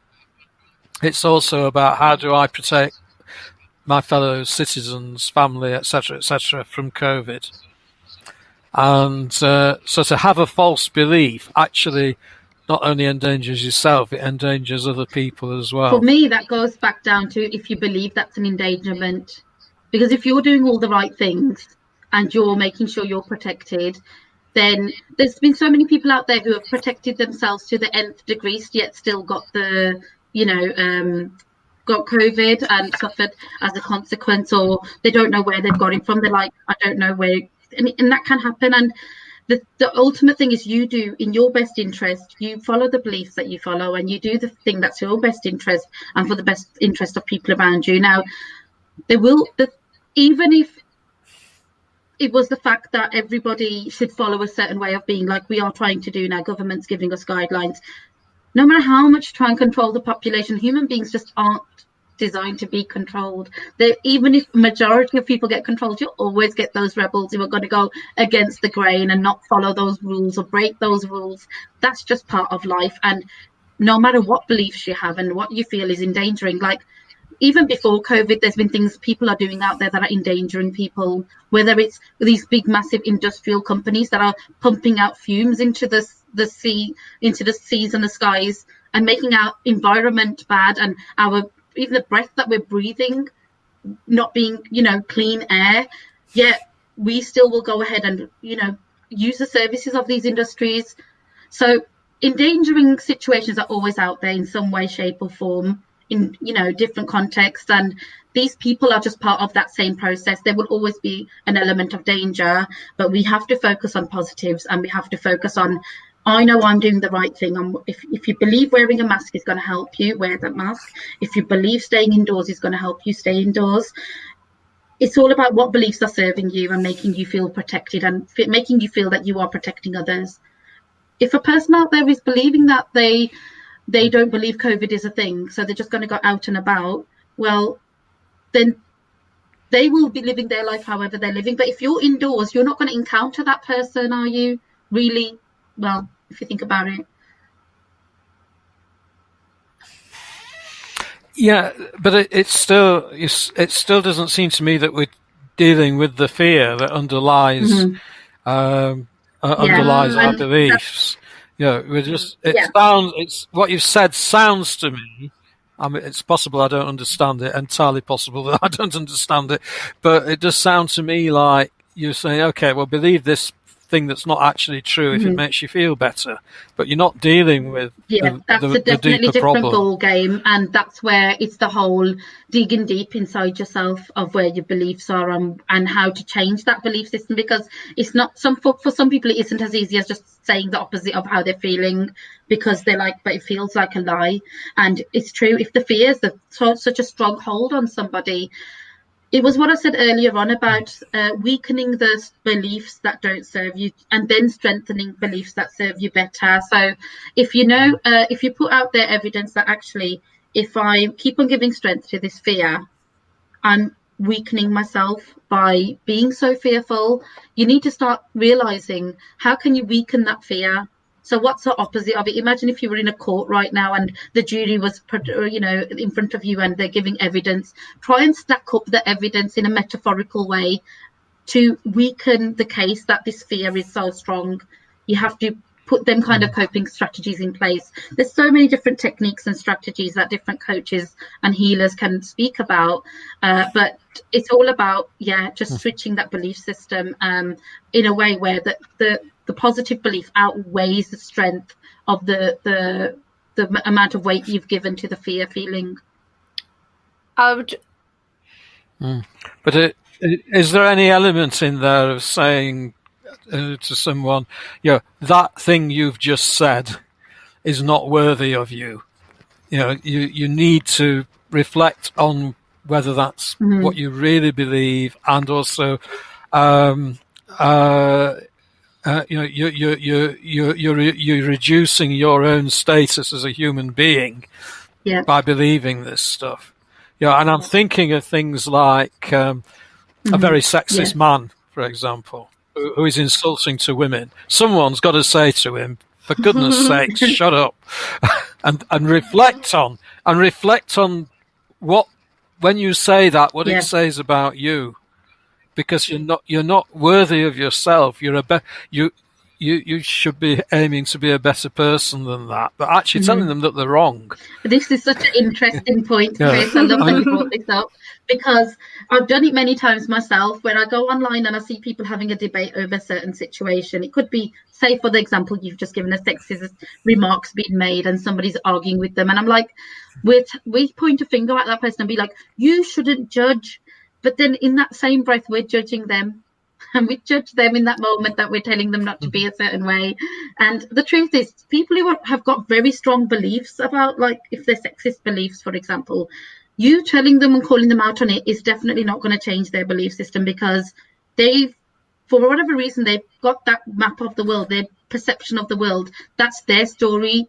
It's also about how do I protect my fellow citizens, family, etc., from COVID. And so to have a false belief actually not only endangers yourself, it endangers other people as well.
For me, that goes back down to if you believe that's an endangerment. Because if you're doing all the right things and you're making sure you're protected, then there's been so many people out there who have protected themselves to the nth degree, yet still got the, got COVID and suffered as a consequence, or they don't know where they've got it from. They're like, I don't know where, and that can happen. And the ultimate thing is you do in your best interest, you follow the beliefs that you follow, and you do the thing that's your best interest and for the best interest of people around you. Now, even if it was the fact that everybody should follow a certain way of being, like we are trying to do now, government's giving us guidelines, no matter how much you try and control the population, human beings just aren't designed to be controlled. Even if majority of people get controlled, you'll always get those rebels who are going to go against the grain and not follow those rules or break those rules. That's just part of life. And no matter what beliefs you have and what you feel is endangering, like even before COVID, there's been things people are doing out there that are endangering people, whether it's these big, massive industrial companies that are pumping out fumes into the sea, into the seas and the skies, and making our environment bad, and even the breath that we're breathing not being, clean air. Yet we still will go ahead and, use the services of these industries. So endangering situations are always out there in some way, shape or form, in different contexts, and these people are just part of that same process. There will always be an element of danger, but we have to focus on positives, and we have to focus on, I know I'm doing the right thing. If you believe wearing a mask is going to help you, wear that mask. If you believe staying indoors is going to help you, stay indoors. It's all about what beliefs are serving you and making you feel protected and making you feel that you are protecting others. If a person out there is believing that they don't believe COVID is a thing, so they're just going to go out and about, well, then they will be living their life however they're living. But if you're indoors, you're not going to encounter that person, are you? Really? Well, if you think about it.
Yeah, but it still doesn't seem to me that we're dealing with the fear that underlies our beliefs. It's what you've said sounds to me. I mean, it's possible I don't understand it. Entirely possible that I don't understand it, but it does sound to me like you're saying, okay, well, believe this thing that's not actually true if it makes you feel better, but you're not dealing with
that's a definitely different ball game, and that's where it's the whole digging deep inside yourself of where your beliefs are and how to change that belief system, because it's not for some people it isn't as easy as just saying the opposite of how they're feeling, because they're like, but it feels like a lie. And it's true, if the fears that such a strong hold on somebody, it was what I said earlier on about weakening the beliefs that don't serve you and then strengthening beliefs that serve you better. So if you put out there evidence that actually, if I keep on giving strength to this fear, I'm weakening myself by being so fearful, you need to start realizing, how can you weaken that fear? So what's the opposite of it? Imagine if you were in a court right now and the jury was, in front of you and they're giving evidence. Try and stack up the evidence in a metaphorical way to weaken the case that this fear is so strong. You have to put them kind of coping strategies in place. There's so many different techniques and strategies that different coaches and healers can speak about, but it's all about, just switching that belief system in a way where the positive belief outweighs the strength of the amount of weight you've given to the fear feeling.
But is there any element in there of saying to someone, that thing you've just said is not worthy of you? You need to reflect on whether that's what you really believe, and also you're reducing your own status as a human being by believing this stuff. Yeah, and I'm thinking of things like a very sexist man, for example, who is insulting to women. Someone's got to say to him, for goodness sakes, shut up, and reflect on what, when you say that, what it says about you, because you're not worthy of yourself. You should be aiming to be a better person than that, but actually telling them that they're wrong.
This is such an interesting point, Chris. I love that you brought this up, because I've done it many times myself when I go online and I see people having a debate over a certain situation. It could be, say, for the example you've just given, a sexist remarks being made and somebody's arguing with them. And I'm like, we point a finger at that person and be like, you shouldn't judge. But then in that same breath, we're judging them. And we judge them in that moment that we're telling them not to be a certain way. And the truth is, people who have got very strong beliefs about, like, if they're sexist beliefs, for example, you telling them and calling them out on it is definitely not going to change their belief system, because for whatever reason, they've got that map of the world, their perception of the world. That's their story.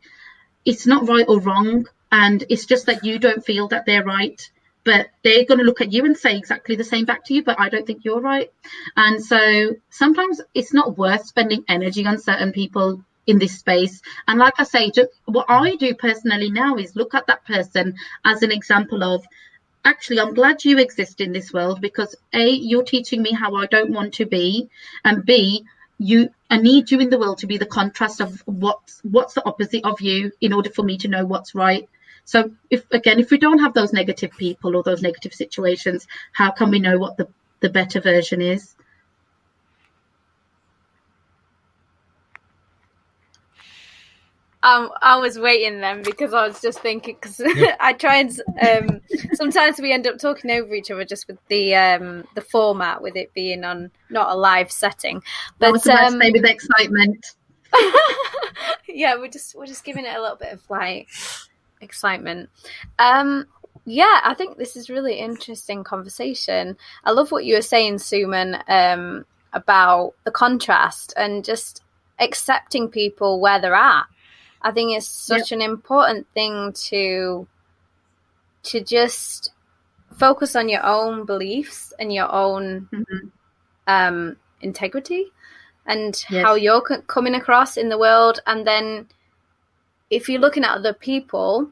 It's not right or wrong. And it's just that you don't feel that they're right. But they're going to look at you and say exactly the same back to you, but I don't think you're right. And so sometimes it's not worth spending energy on certain people in this space. And like I say, just what I do personally now is look at that person as an example of, actually, I'm glad you exist in this world, because A, you're teaching me how I don't want to be, and B, I need you in the world to be the contrast of what's the opposite of you in order for me to know what's right. So if we don't have those negative people or those negative situations, how can we know what the better version is?
I was waiting then, because I was just thinking, because I try and sometimes we end up talking over each other just with the format, with it being on not a live setting. But
I was about to say, with excitement.
Yeah, we're just giving it a little bit of like excitement. I think this is really interesting conversation. I love what you were saying, Suman, about the contrast and just accepting people where they're at. I think it's such an important thing to just focus on your own beliefs and your own integrity and how you're coming across in the world. And then if you're looking at other people,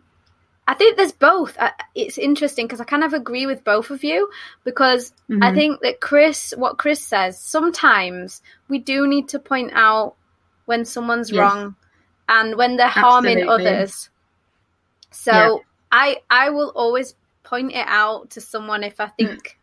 I think there's both. It's interesting because I kind of agree with both of you, because I think that what Chris says, sometimes we do need to point out when someone's wrong and when they're harming others. So I will always point it out to someone if I think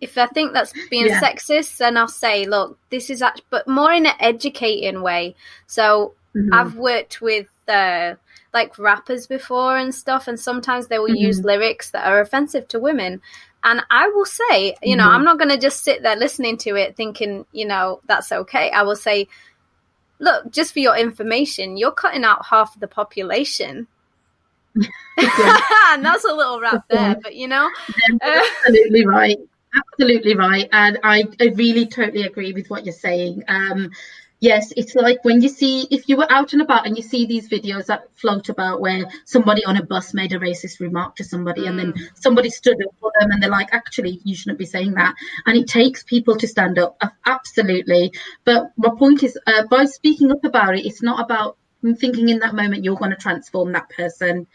that's being sexist, then I'll say, look, this is but more in an educating way. So I've worked with like rappers before and stuff, and sometimes they will use lyrics that are offensive to women. And I will say, I'm not going to just sit there listening to it thinking, that's okay. I will say, look, just for your information, you're cutting out half of the population. And that's a little rap there, but
absolutely right. Absolutely right. And I really totally agree with what you're saying. Yes, it's like when if you were out and about and you see these videos that float about where somebody on a bus made a racist remark to somebody and then somebody stood up for them and they're like, actually, you shouldn't be saying that. And it takes people to stand up. Absolutely. But my point is, by speaking up about it, it's not about thinking in that moment you're going to transform that person.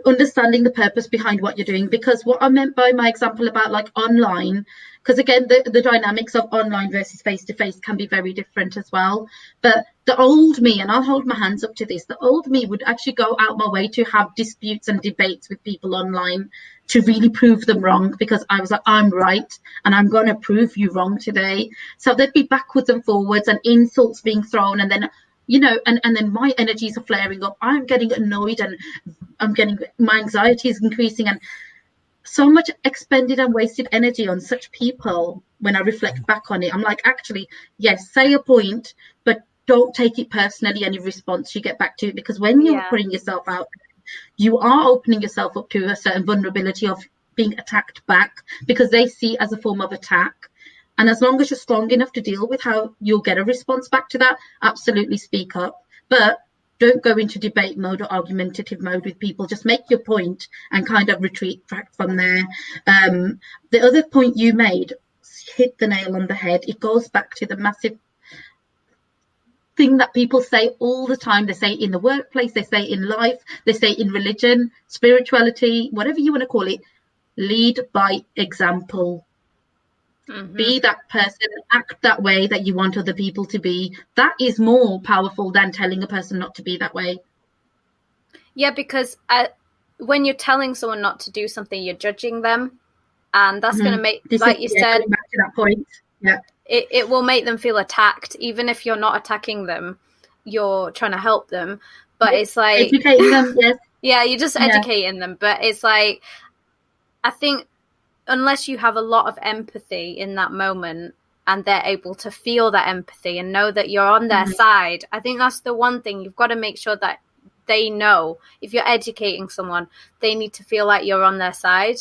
Understanding the purpose behind what you're doing, because what I meant by my example about like online, because again the dynamics of online versus face-to-face can be very different as well. But the old me, and I'll hold my hands up to this, the old me would actually go out my way to have disputes and debates with people online to really prove them wrong, because I was like, I'm right and I'm going to prove you wrong today. So there'd be backwards and forwards and insults being thrown, and then and then my energies are flaring up. I'm getting annoyed and my anxiety is increasing, and so much expended and wasted energy on such people. When I reflect back on it, I'm like, actually, yes, say a point, but don't take it personally any response you get back to it, because when you're putting yourself out, you are opening yourself up to a certain vulnerability of being attacked back, because they see it as a form of attack. And as long as you're strong enough to deal with how you'll get a response back to that, absolutely speak up. But Don't go into debate mode or argumentative mode with people. Just make your point and kind of retreat back from there. The other point you made hit the nail on the head. It goes back to the massive thing that people say all the time. They say in the workplace, they say in life, they say in religion, spirituality, whatever you want to call it. Lead by example. Be that person, act that way that you want other people to be. That is more powerful than telling a person not to be that way.
Yeah, because when you're telling someone not to do something, you're judging them, and that's going to make, like you said,
back to that point. Yeah,
it will make them feel attacked, even if you're not attacking them. You're trying to help them, but it's like
educating them. Yes.
Yeah, you're just educating them, but it's like, I think unless you have a lot of empathy in that moment and they're able to feel that empathy and know that you're on their side, I think that's the one thing you've got to make sure that they know. If you're educating someone, they need to feel like you're on their side.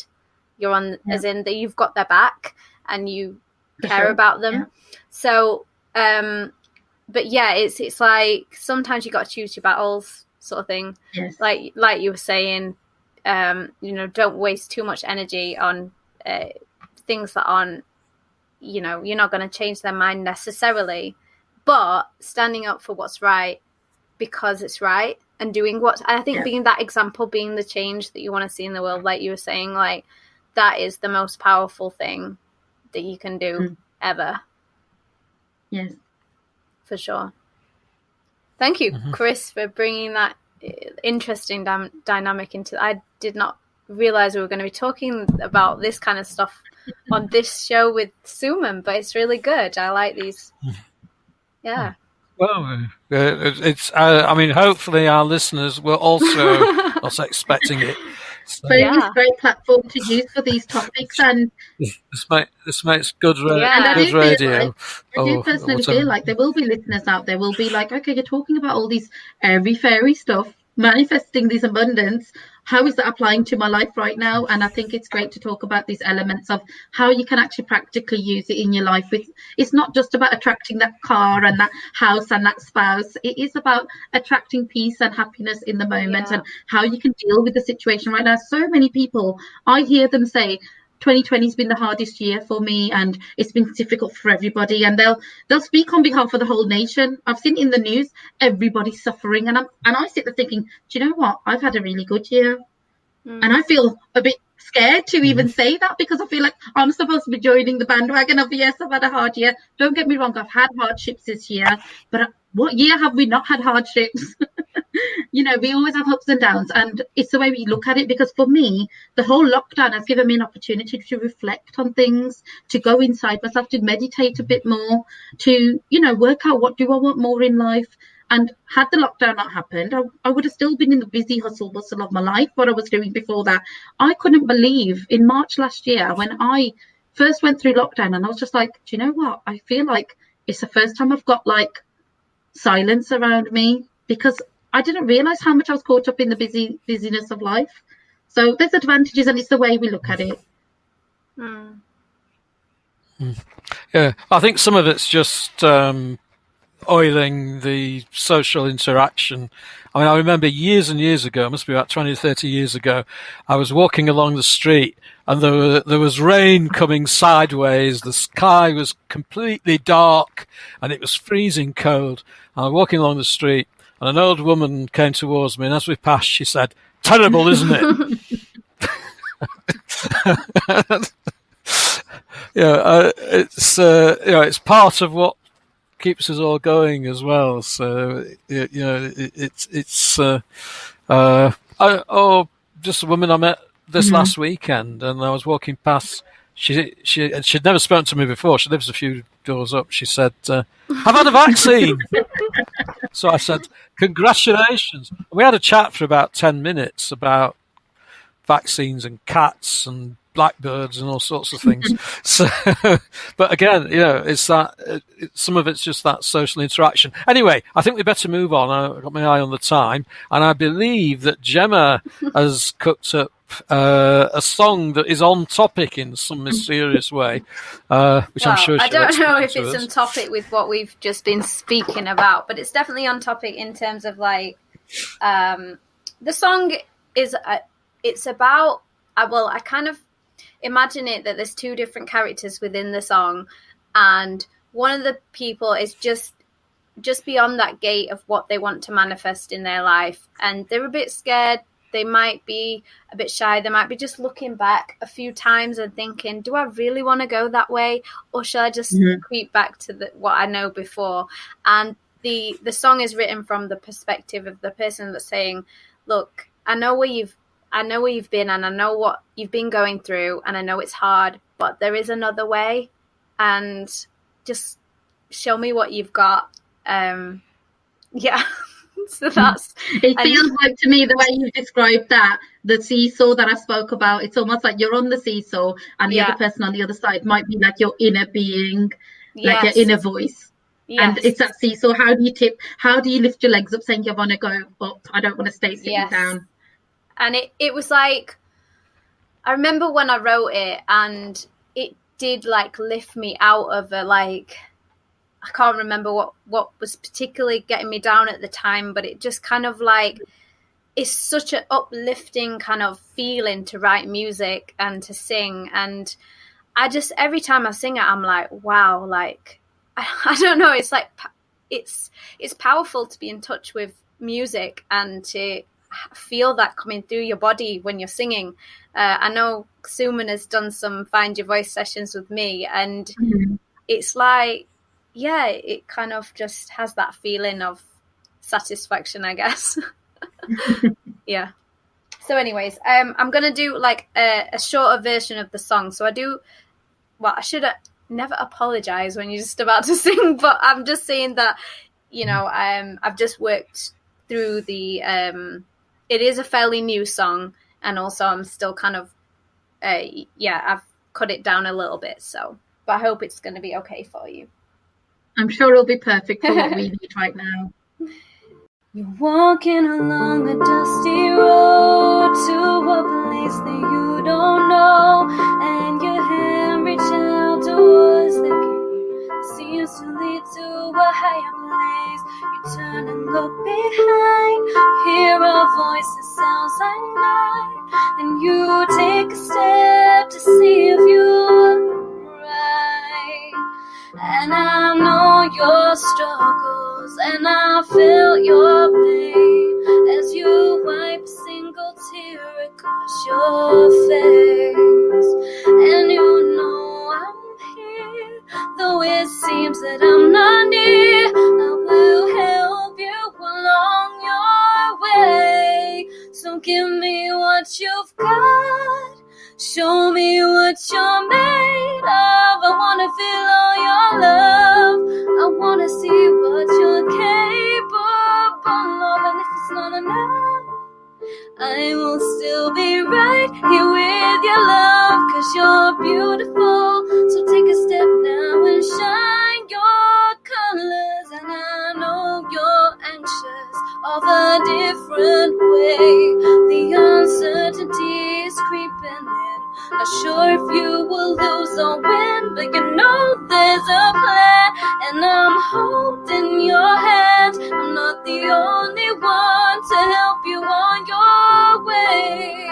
You're on, as in that you've got their back and you care about them. Yeah. So, but yeah, it's like sometimes you got to choose your battles, sort of thing.
Yes.
Like you were saying, don't waste too much energy on things that aren't, you're not going to change their mind necessarily, but standing up for what's right because it's right and doing what I think being that example, being the change that you want to see in the world, like you were saying, like that is the most powerful thing that you can do ever.
Yes,
for sure. Thank you, Chris, for bringing that interesting dynamic into. I did not realize we were going to be talking about this kind of stuff on this show with Suman, but it's really good. I like these. Yeah.
Well, it's. I mean, hopefully our listeners were also expecting it. So,
great platform to use for these topics, and
this makes good radio.
I do personally feel like there will be listeners out there will be like, okay, you're talking about all these airy fairy stuff, manifesting this abundance. How is that applying to my life right now? And I think it's great to talk about these elements of how you can actually practically use it in your life. It's not just about attracting that car and that house and that spouse. It is about attracting peace and happiness in the moment and how you can deal with the situation right now. So many people, I hear them say, 2020 has been the hardest year for me and it's been difficult for everybody, and they'll speak on behalf of the whole nation. I've seen in the news everybody's suffering, and I sit there thinking, do you know what, I've had a really good year. And I feel a bit scared to even say that, because I feel like I'm supposed to be joining the bandwagon of, yes, I've had a hard year. Don't get me wrong, I've had hardships this year, but what year have we not had hardships? We always have ups and downs, and it's the way we look at it. Because for me, the whole lockdown has given me an opportunity to reflect on things, to go inside myself, to meditate a bit more, to, work out what do I want more in life. And had the lockdown not happened, I would have still been in the busy hustle bustle of my life, what I was doing before that. I couldn't believe in March last year when I first went through lockdown, and I was just like, do you know what? I feel like it's the first time I've got like silence around me, because I didn't realize how much I was caught up in the busyness of life. So there's advantages, and it's the way we look at it.
Yeah, I think some of it's just oiling the social interaction. I mean, I remember years and years ago, it must be about 20 or 30 years ago, I was walking along the street and there was rain coming sideways. The sky was completely dark and it was freezing cold. I was walking along the street and an old woman came towards me, and as we passed, she said, "Terrible, isn't it?" It's part of what keeps us all going as well. So it's just a woman I met this last weekend, and I was walking past. She'd never spoken to me before. She lives a few doors up. She said, "I've had a vaccine." So I said, "Congratulations." And we had a chat for about 10 minutes about vaccines and cats and blackbirds and all sorts of things. So, but again, it's that some of it's just that social interaction. Anyway, I think we better move on. I've got my eye on the time, and I believe that Jemma has cooked up a song that is on topic in some mysterious way, which I'm sure
I don't know if it's on topic with what we've just been speaking about, but it's definitely on topic in terms of like The song is, it's about, well, I kind of imagine it that there's two different characters within the song, and one of the people is just beyond that gate of what they want to manifest in their life, and they're a bit scared. They might be a bit shy. They might be just looking back a few times and thinking, do I really want to go that way, or should I just creep back to what I know before? And the song is written from the perspective of the person that's saying, look, I know where you've been, and I know what you've been going through, and I know it's hard, but there is another way, and just show me what you've got. So that's
it feels like, to me, the way you described that, the seesaw that I spoke about, it's almost like you're on the seesaw and the other person on the other side might be like your inner being, like your inner voice. And it's that seesaw. How do you tip? How do you lift your legs up saying you want to go up? I don't want to stay sitting down.
And it was like, I remember when I wrote it, and it did like lift me out of a, like, I can't remember what was particularly getting me down at the time, but it just kind of like, it's such an uplifting kind of feeling to write music and to sing. And I just, every time I sing it, I'm like, wow, like, I don't know. It's like, it's powerful to be in touch with music and to feel that coming through your body when you're singing. I know Suman has done some Find Your Voice sessions with me, and it's like, yeah, it kind of just has that feeling of satisfaction, I guess. Yeah. So anyways, I'm going to do like a shorter version of the song. So I should never apologize when you're just about to sing, but I'm just saying that, you know, I've just worked through it is a fairly new song, and also I'm still kind of, I've cut it down a little bit. So, but I hope it's going to be okay for you.
I'm sure it'll be perfect for what we need right now.
You're walking along a dusty road to a place that you don't know, and your hand reach out towards the gate, seems to lead to a higher place. You turn and look behind, hear a voice that sounds like mine, and you take a step to see if you're right. And I know your struggles, and I feel your pain as you wipe a single tear across your face. And you know I'm here, though it seems that I'm not near. I will help you along your way. So give me what you've got, show me what you're made of. I wanna feel all your love, I wanna see what you're capable of. And if it's not enough, I will still be right here with your love, 'cause you're beautiful. So take a step now and shine your colors. And I know you're anxious of a different way. The uncertainty is creeping in, not sure if you will lose or win, but you know there's a plan, and I'm holding your hand. I'm not the only one to help you on your way.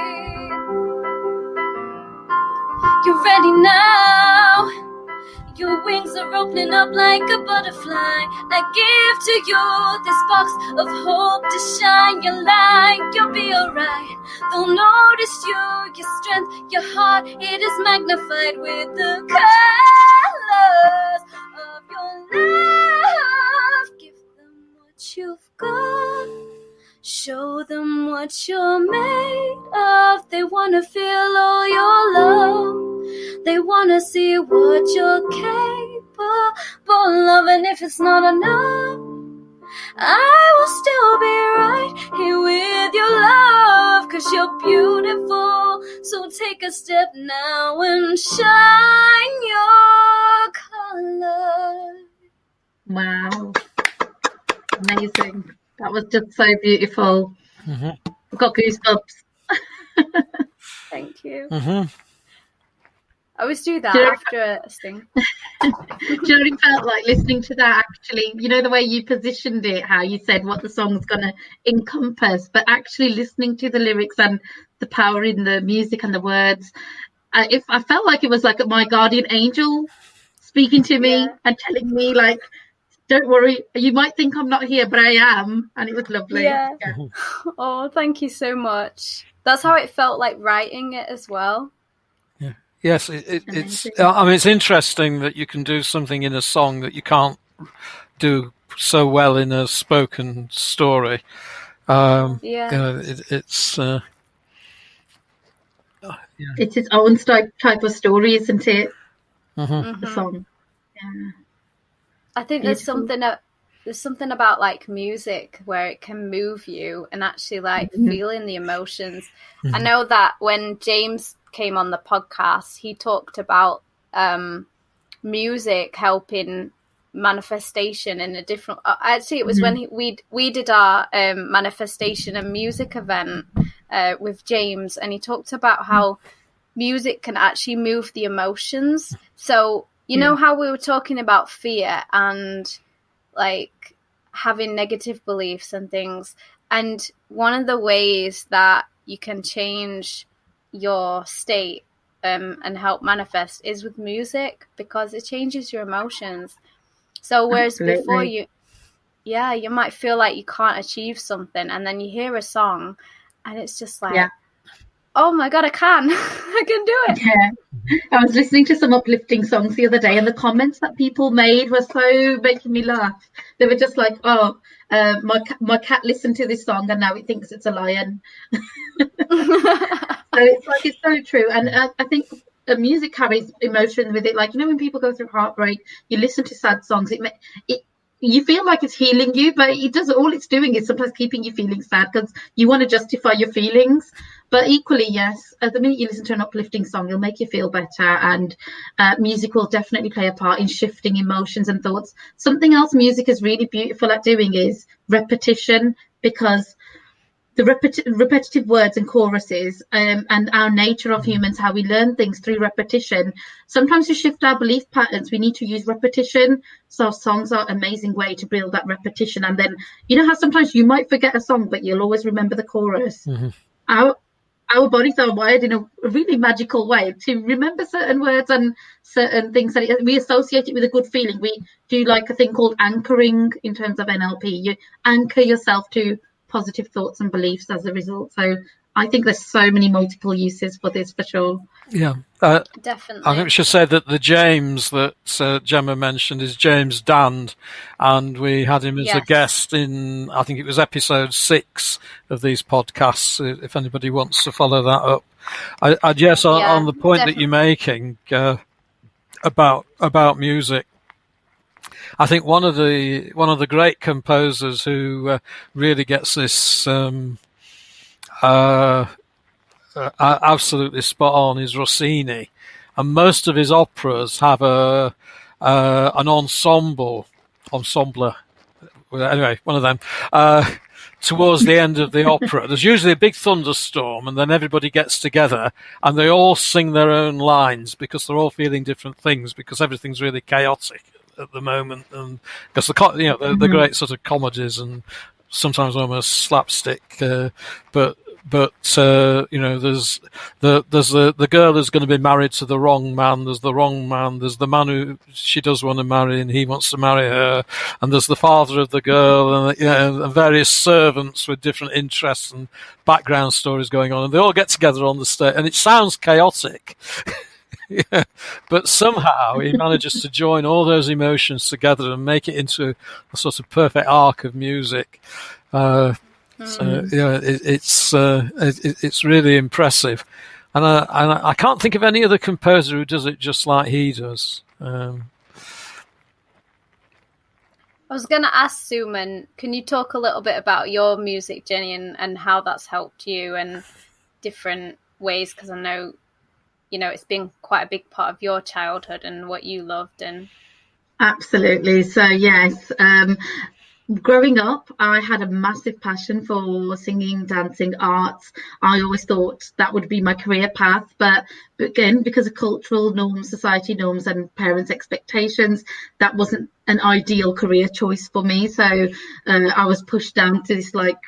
You're ready now. Your wings are opening up like a butterfly. I give to you this box of hope to shine your light. You'll be alright. They'll notice you, your strength, your heart. It is magnified with the colors of your love. Give them what you've got, show them what you're made of. They wanna feel all your love, they wanna see what you're capable of. And if it's not enough, I will still be right here with your love, 'cause you're beautiful. So take a step now and shine your color.
Wow. Amazing. That was just so beautiful. I've got goosebumps.
Thank you. I always do that after a sting.
Do you know what it felt like listening to that? Actually, you know, the way you positioned it, how you said what the song's going to encompass, but actually listening to the lyrics and the power in the music and the words. If I felt like it was like my guardian angel speaking to me and telling me, like, don't worry, you might think I'm not here, but I am. And it was lovely.
Yeah. Oh, thank you so much. That's how it felt like writing it as well.
Yeah. Yes, it's. I mean, it's interesting that you can do something in a song that you can't do so well in a spoken story. It's.
It's its own type of story, isn't it?
Mm-hmm.
The song. Yeah.
I think there's something about like music where it can move you and actually like feeling the emotions. I know that when James came on the podcast, he talked about music helping manifestation in a different. Actually, it was when we did our manifestation and music event with James, and he talked about how music can actually move the emotions. So you know how we were talking about fear and like having negative beliefs and things, and one of the ways that you can change your state and help manifest is with music, because it changes your emotions. So whereas before you might feel like you can't achieve something, and then you hear a song and it's just like, oh my God, I can do it.
Yeah. I was listening to some uplifting songs the other day, and the comments that people made were so making me laugh. They were just like, oh, my cat listened to this song and now it thinks it's a lion. So it's like, it's so true. And I think music carries emotion with it. Like, you know, when people go through heartbreak, you listen to sad songs, you feel like it's healing you, but it does. All it's doing is sometimes keeping you feeling sad because you want to justify your feelings. But equally, yes, at the minute you listen to an uplifting song, it'll make you feel better, and music will definitely play a part in shifting emotions and thoughts. Something else music is really beautiful at doing is repetition, because the repetitive words and choruses and our nature of humans, how we learn things through repetition. Sometimes to shift our belief patterns, we need to use repetition. So songs are an amazing way to build that repetition. And then, you know how sometimes you might forget a song, but you'll always remember the chorus. Our bodies are wired in a really magical way to remember certain words and certain things that we associate it with a good feeling. We do like a thing called anchoring in terms of NLP. You anchor yourself to positive thoughts and beliefs as a result. So I think there's so many multiple uses for this, for sure.
Yeah,
definitely.
I think we should say that the James that Jemma mentioned is James Dand, and we had him as a guest in, I think it was episode 6 of these podcasts, if anybody wants to follow that up. I guess on the point that you're making about music, I think one of the great composers who really gets this absolutely spot on is Rossini, and most of his operas have an ensemble, anyway, one of them. Towards the end of the opera, there's usually a big thunderstorm, and then everybody gets together and they all sing their own lines because they're all feeling different things, because everything's really chaotic at the moment, and because the great sort of comedies and sometimes almost slapstick, but there's the girl who's going to be married to the wrong man. There's the wrong man. There's the man who she does want to marry and he wants to marry her. And there's the father of the girl, and various servants with different interests and background stories going on. And they all get together on the stage, and it sounds chaotic. Yeah, but somehow he manages to join all those emotions together and make it into a sort of perfect arc of music. So it's really impressive, and I can't think of any other composer who does it just like he does.
I was going to ask Suman, can you talk a little bit about your music journey and how that's helped you in different ways? Because I know, it's been quite a big part of your childhood and what you loved. And
absolutely. So yes, growing up, I had a massive passion for singing, dancing, arts. I always thought that would be my career path. But again, because of cultural norms, society norms, and parents' expectations, that wasn't an ideal career choice for me. So I was pushed down to this like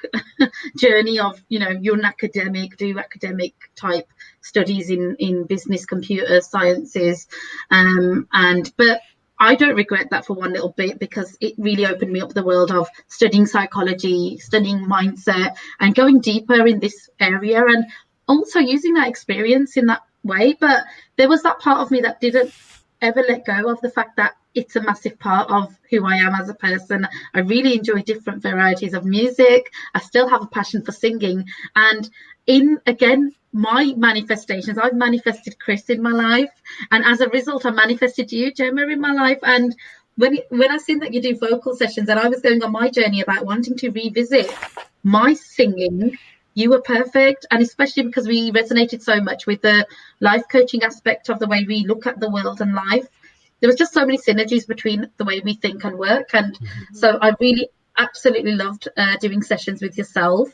journey of, you're an academic, do academic type studies in business, computer sciences. But I don't regret that for one little bit, because it really opened me up the world of studying psychology, studying mindset, and going deeper in this area, and also using that experience in that way. But there was that part of me that didn't ever let go of the fact that it's a massive part of who I am as a person. I really enjoy different varieties of music. I still have a passion for singing. And my manifestations, I've manifested Chris in my life. And as a result, I manifested you, Jemma, in my life. And when I seen that you do vocal sessions, and I was going on my journey about wanting to revisit my singing, you were perfect. And especially because we resonated so much with the life coaching aspect of the way we look at the world and life. There was just so many synergies between the way we think and work. And so I really absolutely loved doing sessions with yourself.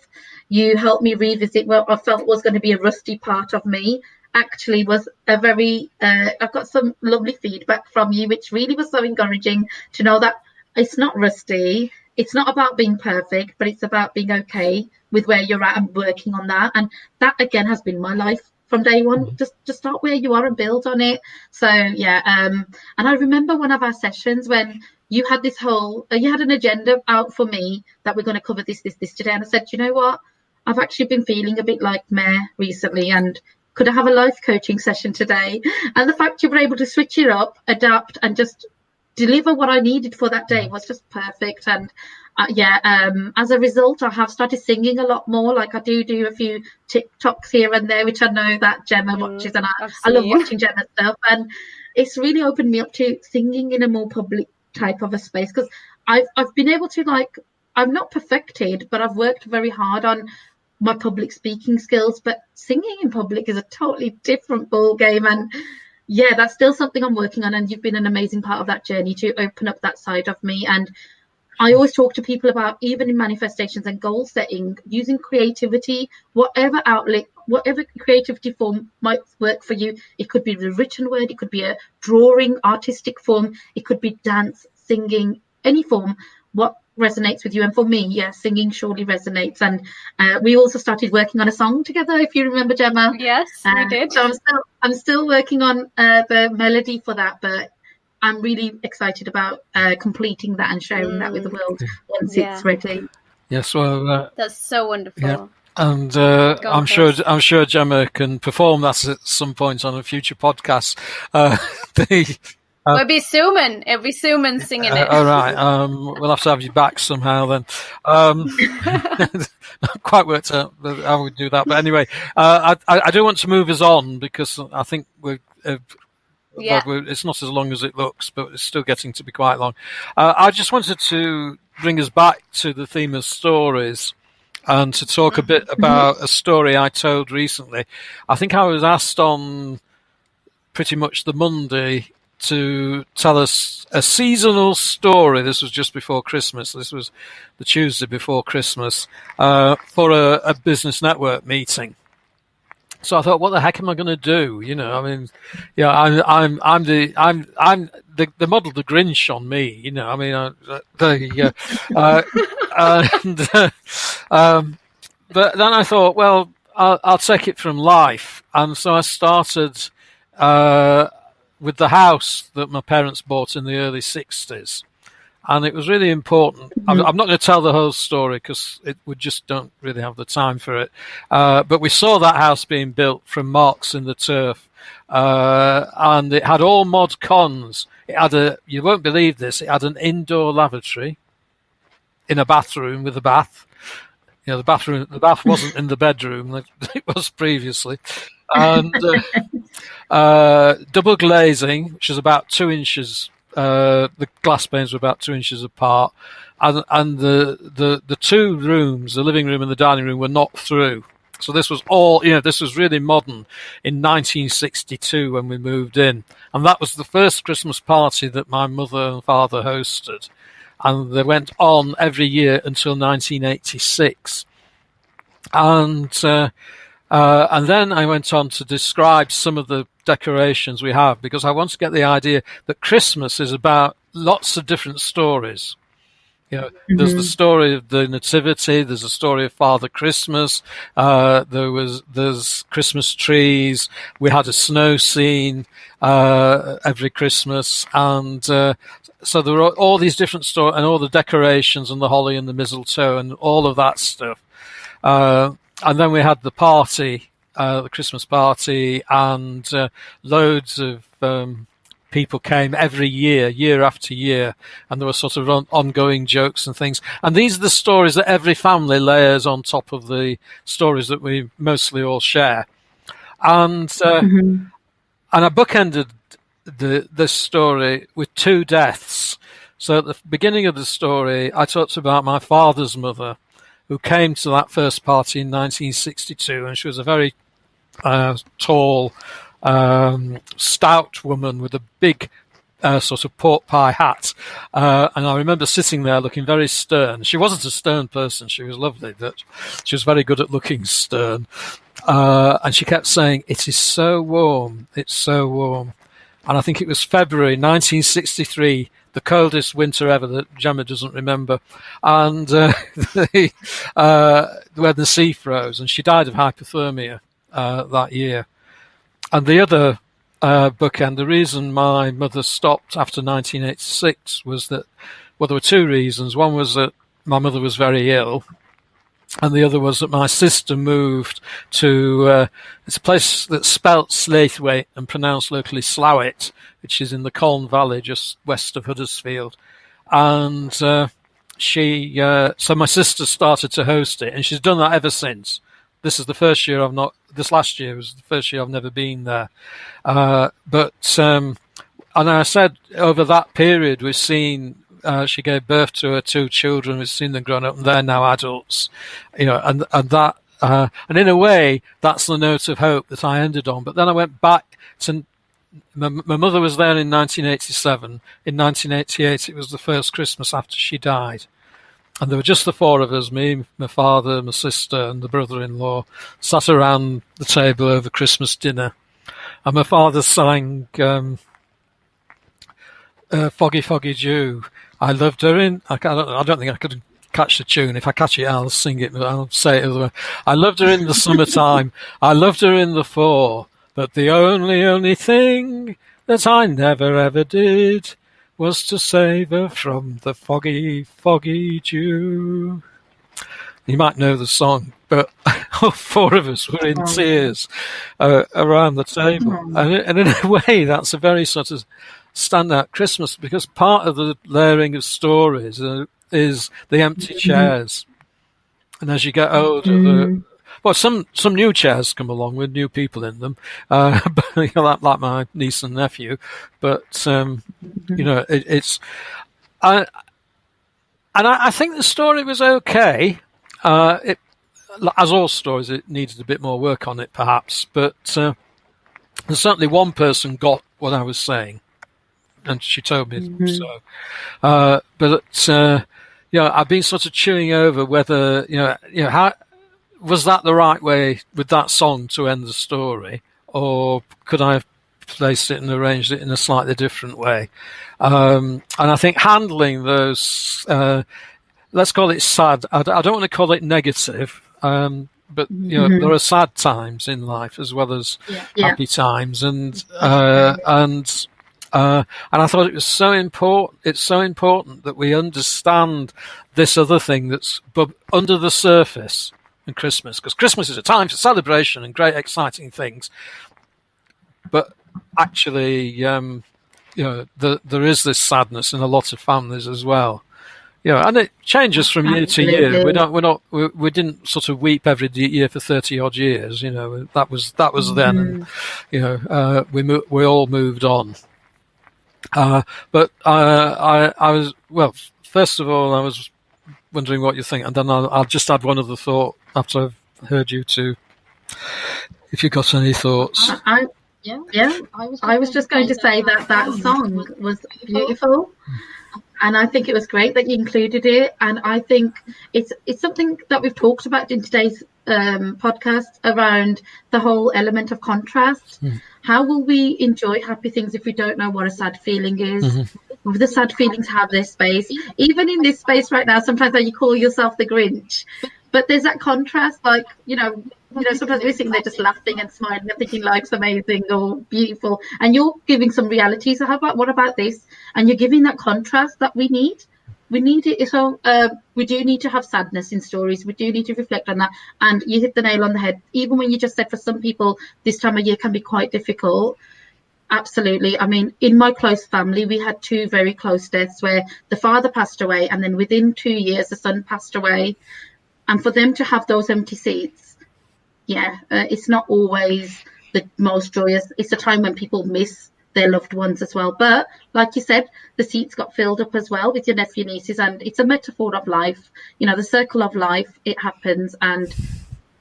You helped me revisit what I felt was going to be a rusty part of me. Actually was a very, I got some lovely feedback from you, which really was so encouraging to know that it's not rusty. It's not about being perfect, but it's about being okay with where you're at and working on that. And that, again, has been my life from day one. Just start where you are and build on it. So yeah, and I remember one of our sessions when you had this whole you had an agenda out for me that we're going to cover this today, and I said, you know what, I've actually been feeling a bit like meh recently, and could I have a life coaching session today? And the fact you were able to switch it up, adapt, and just deliver what I needed for that day was just perfect. And as a result, I have started singing a lot more. Like I do a few TikToks here and there, which I know that Jemma watches, and I love watching Jemma stuff. And it's really opened me up to singing in a more public type of a space, because I've been able to, like, I'm not perfected, but I've worked very hard on my public speaking skills. But singing in public is a totally different ball game, and yeah, that's still something I'm working on. And you've been an amazing part of that journey to open up that side of me. And I always talk to people about, even in manifestations and goal setting, using creativity, whatever outlet, whatever creativity form might work for you. It could be the written word, it could be a drawing, artistic form, it could be dance, singing, any form, what resonates with you. And for me, yeah, singing surely resonates. And we also started working on a song together, if you remember, Jemma.
Yes, we did.
So I'm still working on the melody for that, but I'm really excited about completing that and sharing that with the world once it's ready.
Yes, well,
that's so wonderful.
Yeah. And I'm sure Jemma can perform that at some point on a future podcast.
It'll be Suman singing it.
All right. We'll have to have you back somehow then. Not quite worked out how we do that, but anyway, I do want to move us on, because I think it's not as long as it looks, but it's still getting to be quite long. I just wanted to bring us back to the theme of stories, and to talk a bit about a story I told recently. I think I was asked on pretty much the Monday to tell us a seasonal story. This was just before Christmas. This was the Tuesday before Christmas, for a business network meeting. So I thought, what the heck am I going to do? I mean, yeah, I'm the model, the Grinch on me. I mean, but then I thought, well, I'll take it from life, and so I started with the house that my parents bought in the early 60s. And it was really important. I'm not going to tell the whole story, because we just don't really have the time for it. But we saw that house being built from marks in the turf. And it had all mod cons. It had you won't believe this, it had an indoor lavatory in a bathroom with a bath. The bath wasn't in the bedroom like it was previously. And double glazing, which is about 2 inches. The glass panes were about 2 inches apart, and the two rooms, the living room and the dining room, were knocked through. So this was all, this was really modern in 1962 when we moved in, and that was the first Christmas party that my mother and father hosted. and they went on every year until 1986. And then I went on to describe some of the decorations we have, because I want to get the idea that Christmas is about lots of different stories. There's the story of the Nativity. There's the story of Father Christmas. There's Christmas trees. We had a snow scene every Christmas, and so there were all these different stories, and all the decorations, and the holly and the mistletoe, and all of that stuff. And then we had the party, the Christmas party, and loads of people came every year after year, and there were sort of ongoing jokes and things. And these are the stories that every family layers on top of the stories that we mostly all share. And and I bookended this story with 2 deaths. So at the beginning of the story, I talked about my father's mother, who came to that first party in 1962, and she was a very tall, stout woman with a big sort of pork pie hat, and I remember sitting there looking very stern. She wasn't a stern person, she was lovely, but she was very good at looking stern, and she kept saying, "It is so warm, it's so warm." And I think it was February 1963, the coldest winter ever that Jemma doesn't remember, and when the sea froze, and she died of hypothermia that year. And the other bookend, the reason my mother stopped after 1986 was that, well, there were 2 reasons. One was that my mother was very ill, and the other was that my sister moved to it's a place that's spelt Slaithwaite and pronounced locally Slowett, which is in the Colne Valley just west of Huddersfield. And so my sister started to host it, and she's done that ever since. This is the first year this last year was the first year I've never been there. And I said, over that period, we've seen, she gave birth to her 2 children. We've seen them grown up, and they're now adults, and that, and in a way, that's the note of hope that I ended on. But then I went back to, my mother was there in 1987. In 1988, it was the first Christmas after she died. And there were just the 4 of us, me, my father, my sister, and the brother-in-law, sat around the table over Christmas dinner. And my father sang Foggy, Foggy Dew. I loved her in... I don't think I could catch the tune. If I catch it, I'll sing it, but I'll say it the other way. I loved her in the summertime. I loved her in the fall. But the only thing that I never ever did was to save her from the foggy, foggy dew. You might know the song, but all 4 of us were in tears around the table. And in a way, that's a very sort of standout Christmas, because part of the layering of stories is the empty chairs. And as you get older, some new chairs come along with new people in them, like my niece and nephew. But it's, and I think the story was okay. As all stories, it needed a bit more work on it, perhaps. But certainly one person got what I was saying, and she told me so. I've been sort of chewing over whether how. Was that the right way with that song to end the story, or could I have placed it and arranged it in a slightly different way? And I think handling those, let's call it sad. I don't want to call it negative, but there are sad times in life as well as happy times, and I thought it was so important. It's so important that we understand this other thing that's under the surface. And Christmas, because Christmas is a time for celebration and great exciting things, but actually there is this sadness in a lot of families as well, and it changes from year to year. We didn't sort of weep every year for 30 odd years. That was then, and we all moved on. But I was, well, first of all, I was wondering what you think, and then I'll just add one other thought after I've heard you two, if you've got any thoughts.
I was just going to say that song was beautiful, And I think it was great that you included it. And I think it's something that we've talked about in today's podcast around the whole element of contrast. How will we enjoy happy things if we don't know what a sad feeling is? The sad feelings have their space. Even in this space right now, sometimes you call yourself the Grinch. But there's that contrast, like, sometimes we're sitting there just laughing and smiling and thinking life's amazing or beautiful. And you're giving some reality. So what about this? And you're giving that contrast that we need. We need it. So we do need to have sadness in stories. We do need to reflect on that. And you hit the nail on the head. Even when you just said for some people, this time of year can be quite difficult. Absolutely. I mean, in my close family, we had 2 very close deaths where the father passed away. And then within 2 years, the son passed away. And for them to have those empty seats, it's not always the most joyous. It's a time when people miss their loved ones as well. But like you said, the seats got filled up as well with your nephew, nieces, and it's a metaphor of life. The circle of life, it happens. And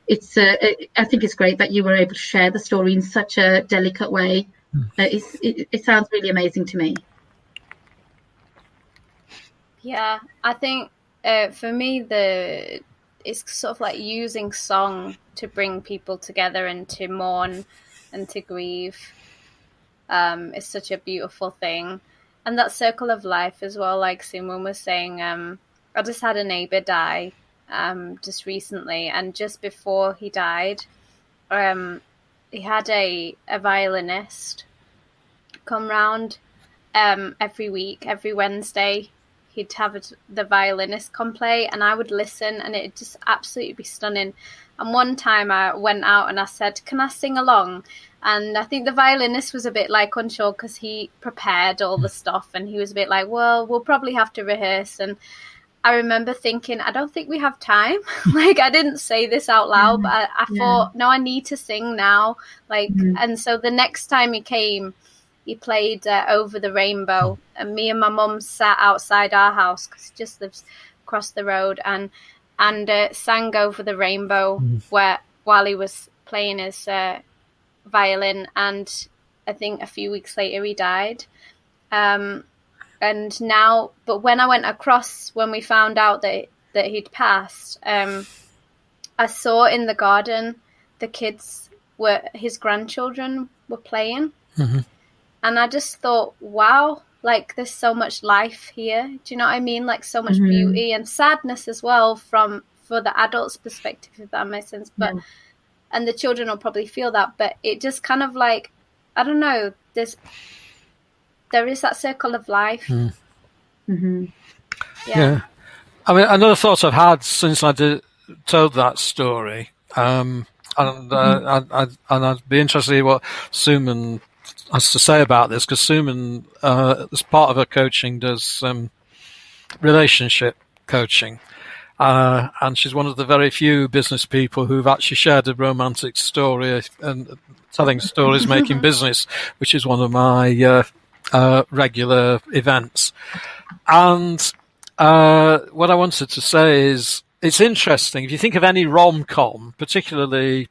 it's I think it's great that you were able to share the story in such a delicate way. It sounds really amazing to me.
Yeah, I think for me, it's sort of like using song to bring people together and to mourn and to grieve. It's such a beautiful thing. And that circle of life as well, like Suman was saying, I just had a neighbour die just recently. And just before he died, he had a violinist come round every week, every Wednesday. He'd have the violinist come play, and I would listen, and it'd just absolutely be stunning. And one time I went out and I said, "Can I sing along?" And I think the violinist was a bit like unsure because he prepared all the stuff, and he was a bit like, "Well, we'll probably have to rehearse." And I remember thinking, I don't think we have time. Like, I didn't say this out loud, but I thought, no, I need to sing now. Like, and so the next time he came, he played Over the Rainbow, and me and my mum sat outside our house because he just lives across the road, and sang Over the Rainbow while he was playing his violin. And I think a few weeks later he died. And now, but when I went across, when we found out that he'd passed, I saw in the garden the kids his grandchildren were playing. And I just thought, wow, like there's so much life here. Do you know what I mean? Like so much beauty and sadness as well for the adult's perspective, if that makes sense. But and the children will probably feel that, but it just kind of like, I don't know, there is that circle of life.
Yeah. I mean, another thought I've had since I told that story, and I'd be interested in what Suman has to say about this, because Suman, as part of her coaching, does relationship coaching. And she's one of the very few business people who've actually shared a romantic story and telling stories, making business, which is one of my regular events. And what I wanted to say is, it's interesting if you think of any rom-com, particularly,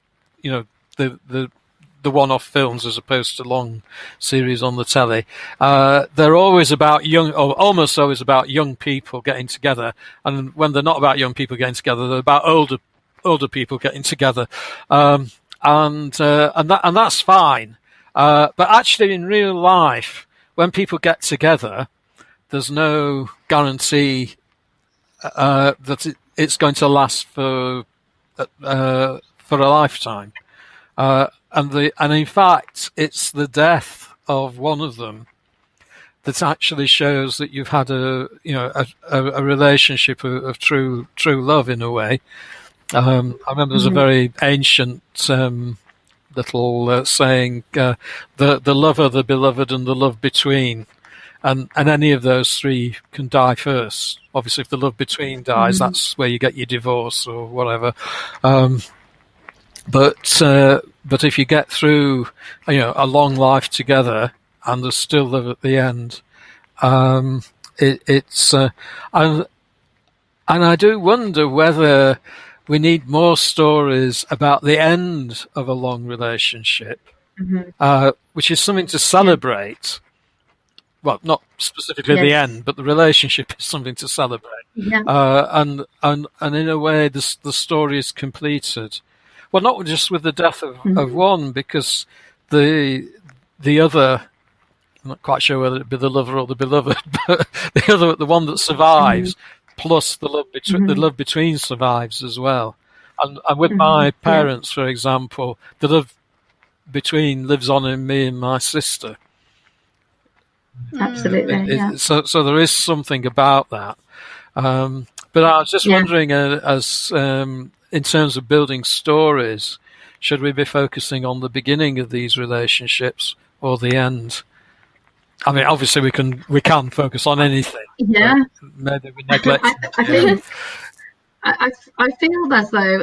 the one-off films as opposed to long series on the telly. They're always about almost always about young people getting together, and when they're not about young people getting together, they're about older people getting together, and that's fine. But actually, in real life, when people get together, there's no guarantee that it's going to last for a lifetime. And in fact, it's the death of one of them that actually shows that you've had a relationship of true love in a way. I remember there's a very ancient little saying, the lover, the beloved, and the love between. And any of those three can die first. Obviously, if the love between dies, that's where you get your divorce or whatever. But if you get through, a long life together and there's still love at the end, it's and I do wonder whether we need more stories about the end of a long relationship, which is something to celebrate, well, not specifically the end, but the relationship is something to celebrate.
Yeah.
And in a way, the story is completed. Well, not just with the death of one, because the other, I'm not quite sure whether it be the lover or the beloved, but the one that survives, plus the love between survives as well. And with my parents, for example, the love between lives on in me and my sister.
Absolutely.
So there is something about that. But I was just wondering, as in terms of building stories, should we be focusing on the beginning of these relationships or the end? I mean, obviously we can focus on anything.
Yeah.
Maybe we neglect.
I think I feel as though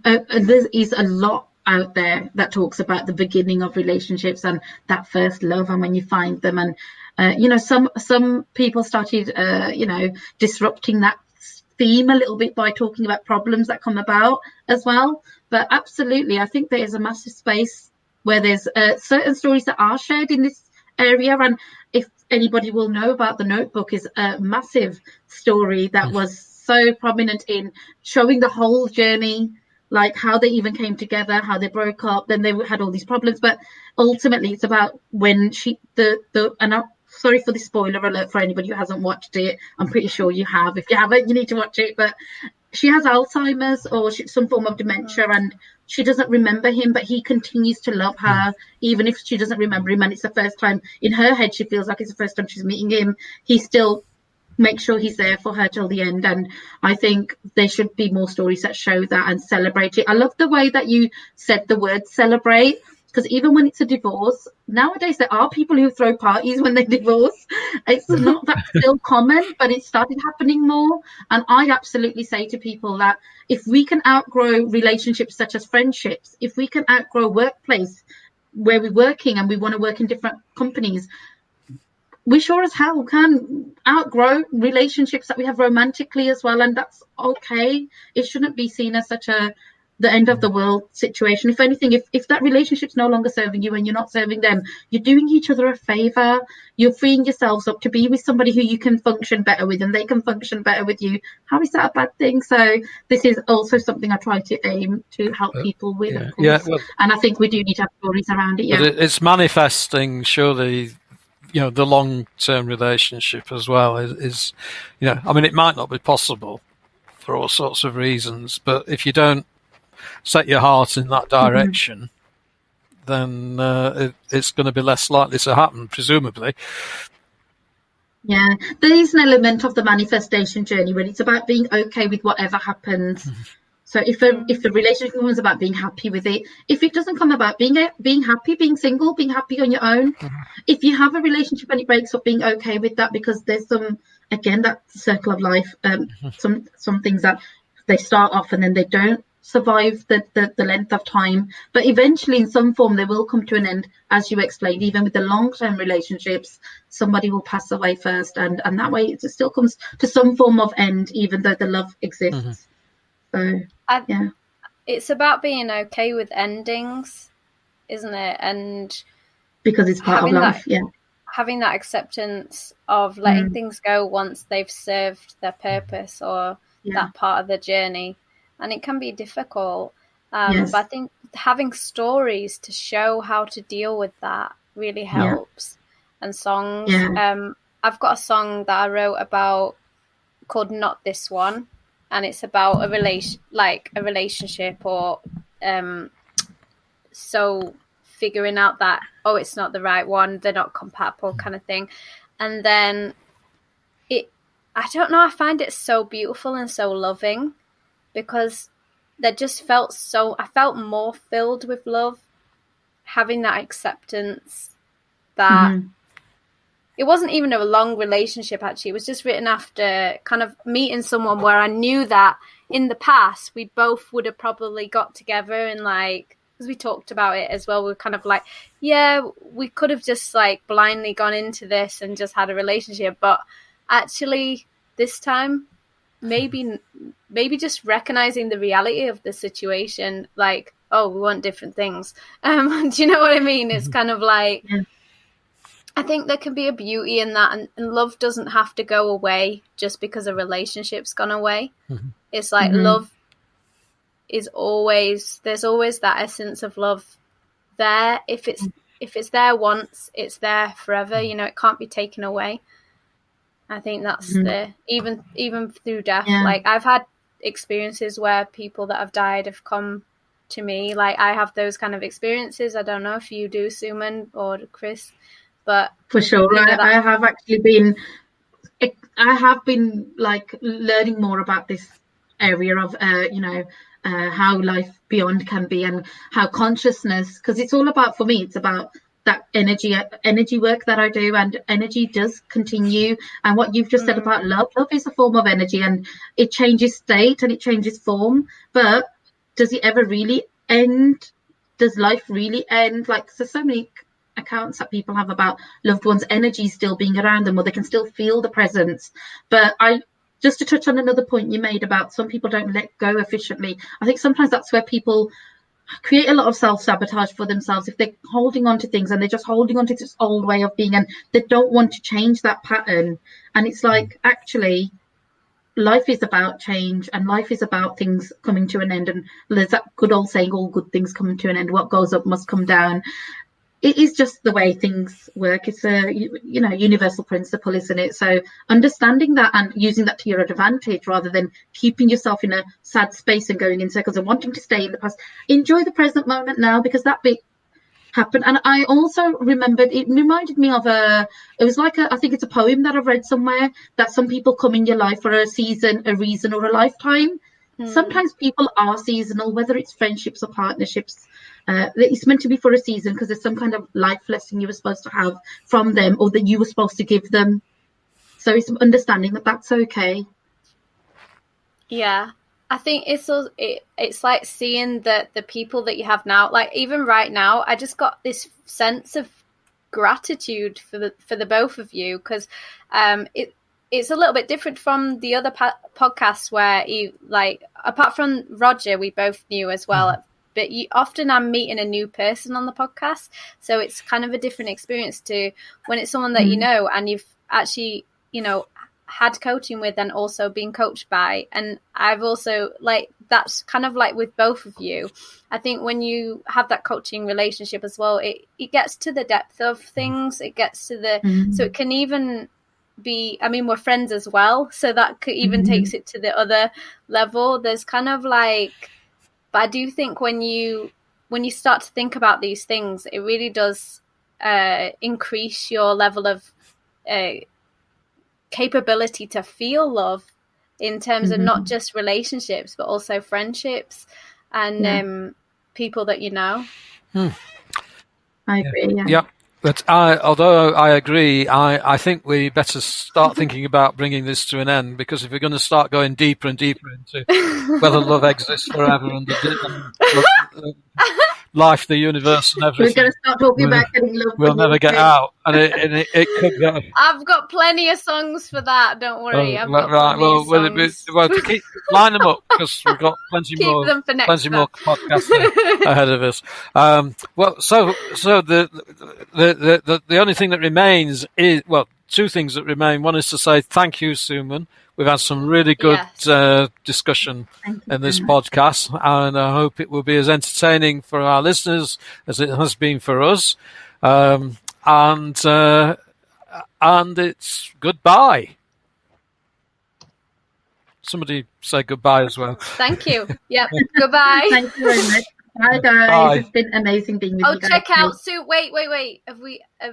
there is a lot out there that talks about the beginning of relationships and that first love, and when you find them, and some people started disrupting that theme a little bit by talking about problems that come about as well. But absolutely, I think there is a massive space where there's certain stories that are shared in this area, and if anybody will know about The Notebook, is a massive story that was so prominent in showing the whole journey, like how they even came together, how they broke up, then they had all these problems, but ultimately it's about when and I'm sorry for the spoiler alert for anybody who hasn't watched it. I'm pretty sure you have. If you haven't, you need to watch it. But she has Alzheimer's or some form of dementia, and she doesn't remember him, but he continues to love her, even if she doesn't remember him. And it's the first time in her head, she feels like it's the first time she's meeting him. He still makes sure he's there for her till the end. And I think there should be more stories that show that and celebrate it. I love the way that you said the word celebrate, because even when it's a divorce, nowadays there are people who throw parties when they divorce. It's not that still common, but it started happening more. And I absolutely say to people that if we can outgrow relationships such as friendships, if we can outgrow workplace where we're working and we want to work in different companies, we sure as hell can outgrow relationships that we have romantically as well. And that's okay. It shouldn't be seen as such the end of the world situation. If anything, if that relationship's no longer serving you and you're not serving them, you're doing each other a favor. You're freeing yourselves up to be with somebody who you can function better with and they can function better with you. How is that a bad thing? So this is also something I try to aim to help people with, of course. Well, and I think we do need to have stories around it. But
it's manifesting, surely, the long-term relationship as well is, I mean, it might not be possible for all sorts of reasons, but if you don't set your heart in that direction, then it's going to be less likely to happen, presumably.
Yeah, there is an element of the manifestation journey when it's about being okay with whatever happens. So if the relationship comes about being happy with it, if it doesn't come about being happy, being single, being happy on your own, if you have a relationship and it breaks up, being okay with that, because there's that circle of life, some things that they start off and then they don't survive the length of time, but eventually in some form they will come to an end, as you explained. Even with the long-term relationships, somebody will pass away first, and that way it still comes to some form of end, even though the love exists. So
it's about being okay with endings, isn't it? And
because it's part of life,
having that acceptance of letting things go once they've served their purpose or that part of the journey. And it can be difficult, but I think having stories to show how to deal with that really helps. And songs, I've got a song that I wrote about called "Not This One," and it's about a relationship, or so figuring out that it's not the right one, they're not compatible, kind of thing. And then I don't know, I find it so beautiful and so loving, because I felt more filled with love, having that acceptance that it wasn't even a long relationship, actually. It was just written after kind of meeting someone where I knew that in the past we both would have probably got together and because we talked about it as well, we were kind of we could have just blindly gone into this and just had a relationship. But actually this time, maybe just recognizing the reality of the situation, we want different things. Do you know what I mean? It's kind of I think there can be a beauty in that, and love doesn't have to go away just because a relationship's gone away.
Mm-hmm.
It's like love is always, there's always that essence of love there. If it's there once, it's there forever. You know, it can't be taken away. I think that's even through death.
Yeah.
Like, I've had experiences where people that have died have come to me. Like, I have those kind of experiences. I don't know if you do, Suman or Chris, but
for sure,
you know,
I have actually been. I have been like learning more about this area of how life beyond can be, and how consciousness, because it's all about, for me, it's about that energy work that I do, and energy does continue. And what you've just said about love is a form of energy, and it changes state and it changes form, but does it ever really end? Does life really end? Like, there's so many accounts that people have about loved ones' energy still being around them, or they can still feel the presence. But just to touch on another point you made about some people don't let go efficiently, I think sometimes that's where people create a lot of self-sabotage for themselves. If they're holding on to things and they're just holding on to this old way of being, and they don't want to change that pattern. And it's like, actually, life is about change, and life is about things coming to an end. And there's that good old saying, all good things come to an end. What goes up must come down. It is just the way things work. It's a universal principle, isn't it? So understanding that and using that to your advantage, rather than keeping yourself in a sad space and going in circles and wanting to stay in the past. Enjoy the present moment now, because that bit happened. And I also remembered, it reminded me of I think it's a poem that I've read somewhere, that some people come in your life for a season, a reason, or a lifetime. Sometimes people are seasonal, whether it's friendships or partnerships. It's meant to be for a season, because there's some kind of life lesson you were supposed to have from them, or that you were supposed to give them. So it's understanding that that's okay.
Yeah, I think it's like seeing the people that you have now. Like, even right now, I just got this sense of gratitude for the both of you, because it's a little bit different from the other podcasts where apart from Roger, we both knew as well. But often I'm meeting a new person on the podcast. So it's kind of a different experience to when it's someone that you know, and you've actually, had coaching with and also been coached by. And I've also, that's kind of like with both of you. I think when you have that coaching relationship as well, it gets to the depth of things. It gets to so it can even be, I mean, we're friends as well. So that could even takes it to the other level. There's kind of like, but I do think when you start to think about these things, it really does increase your level of capability to feel love, in terms of not just relationships, but also friendships and people that you know.
I agree.
Yeah. But although I agree, I think we better start thinking about bringing this to an end, because if we're going to start going deeper and deeper into whether love exists forever and life, the universe, and everything,
we're going to start talking about getting love.
We'll never get out, and it could go.
I've got plenty of songs for that. Don't worry. I've got plenty of songs.
Well, keep line them up, because we've got plenty
Keep
more.
them for next
Plenty
time.
more podcasts ahead of us. So the only thing that remains is, well, two things that remain. One is to say thank you, Suman. We've had some really good discussion in this podcast, and I hope it will be as entertaining for our listeners as it has been for us. And it's goodbye. Somebody say goodbye as well.
Thank you. Yep. Goodbye.
Thank you very much. Bye, guys.
Bye.
It's been amazing being with you guys.
Check out Sue. Wait. Have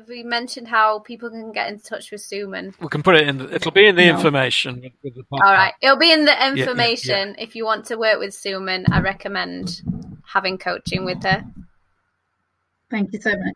we mentioned how people can get in touch with Suman?
We can put it in. It'll be in the information. With the podcast.
All right, it'll be in the information.
Yeah.
If you want to work with Suman, I recommend having coaching with her.
Thank you so much.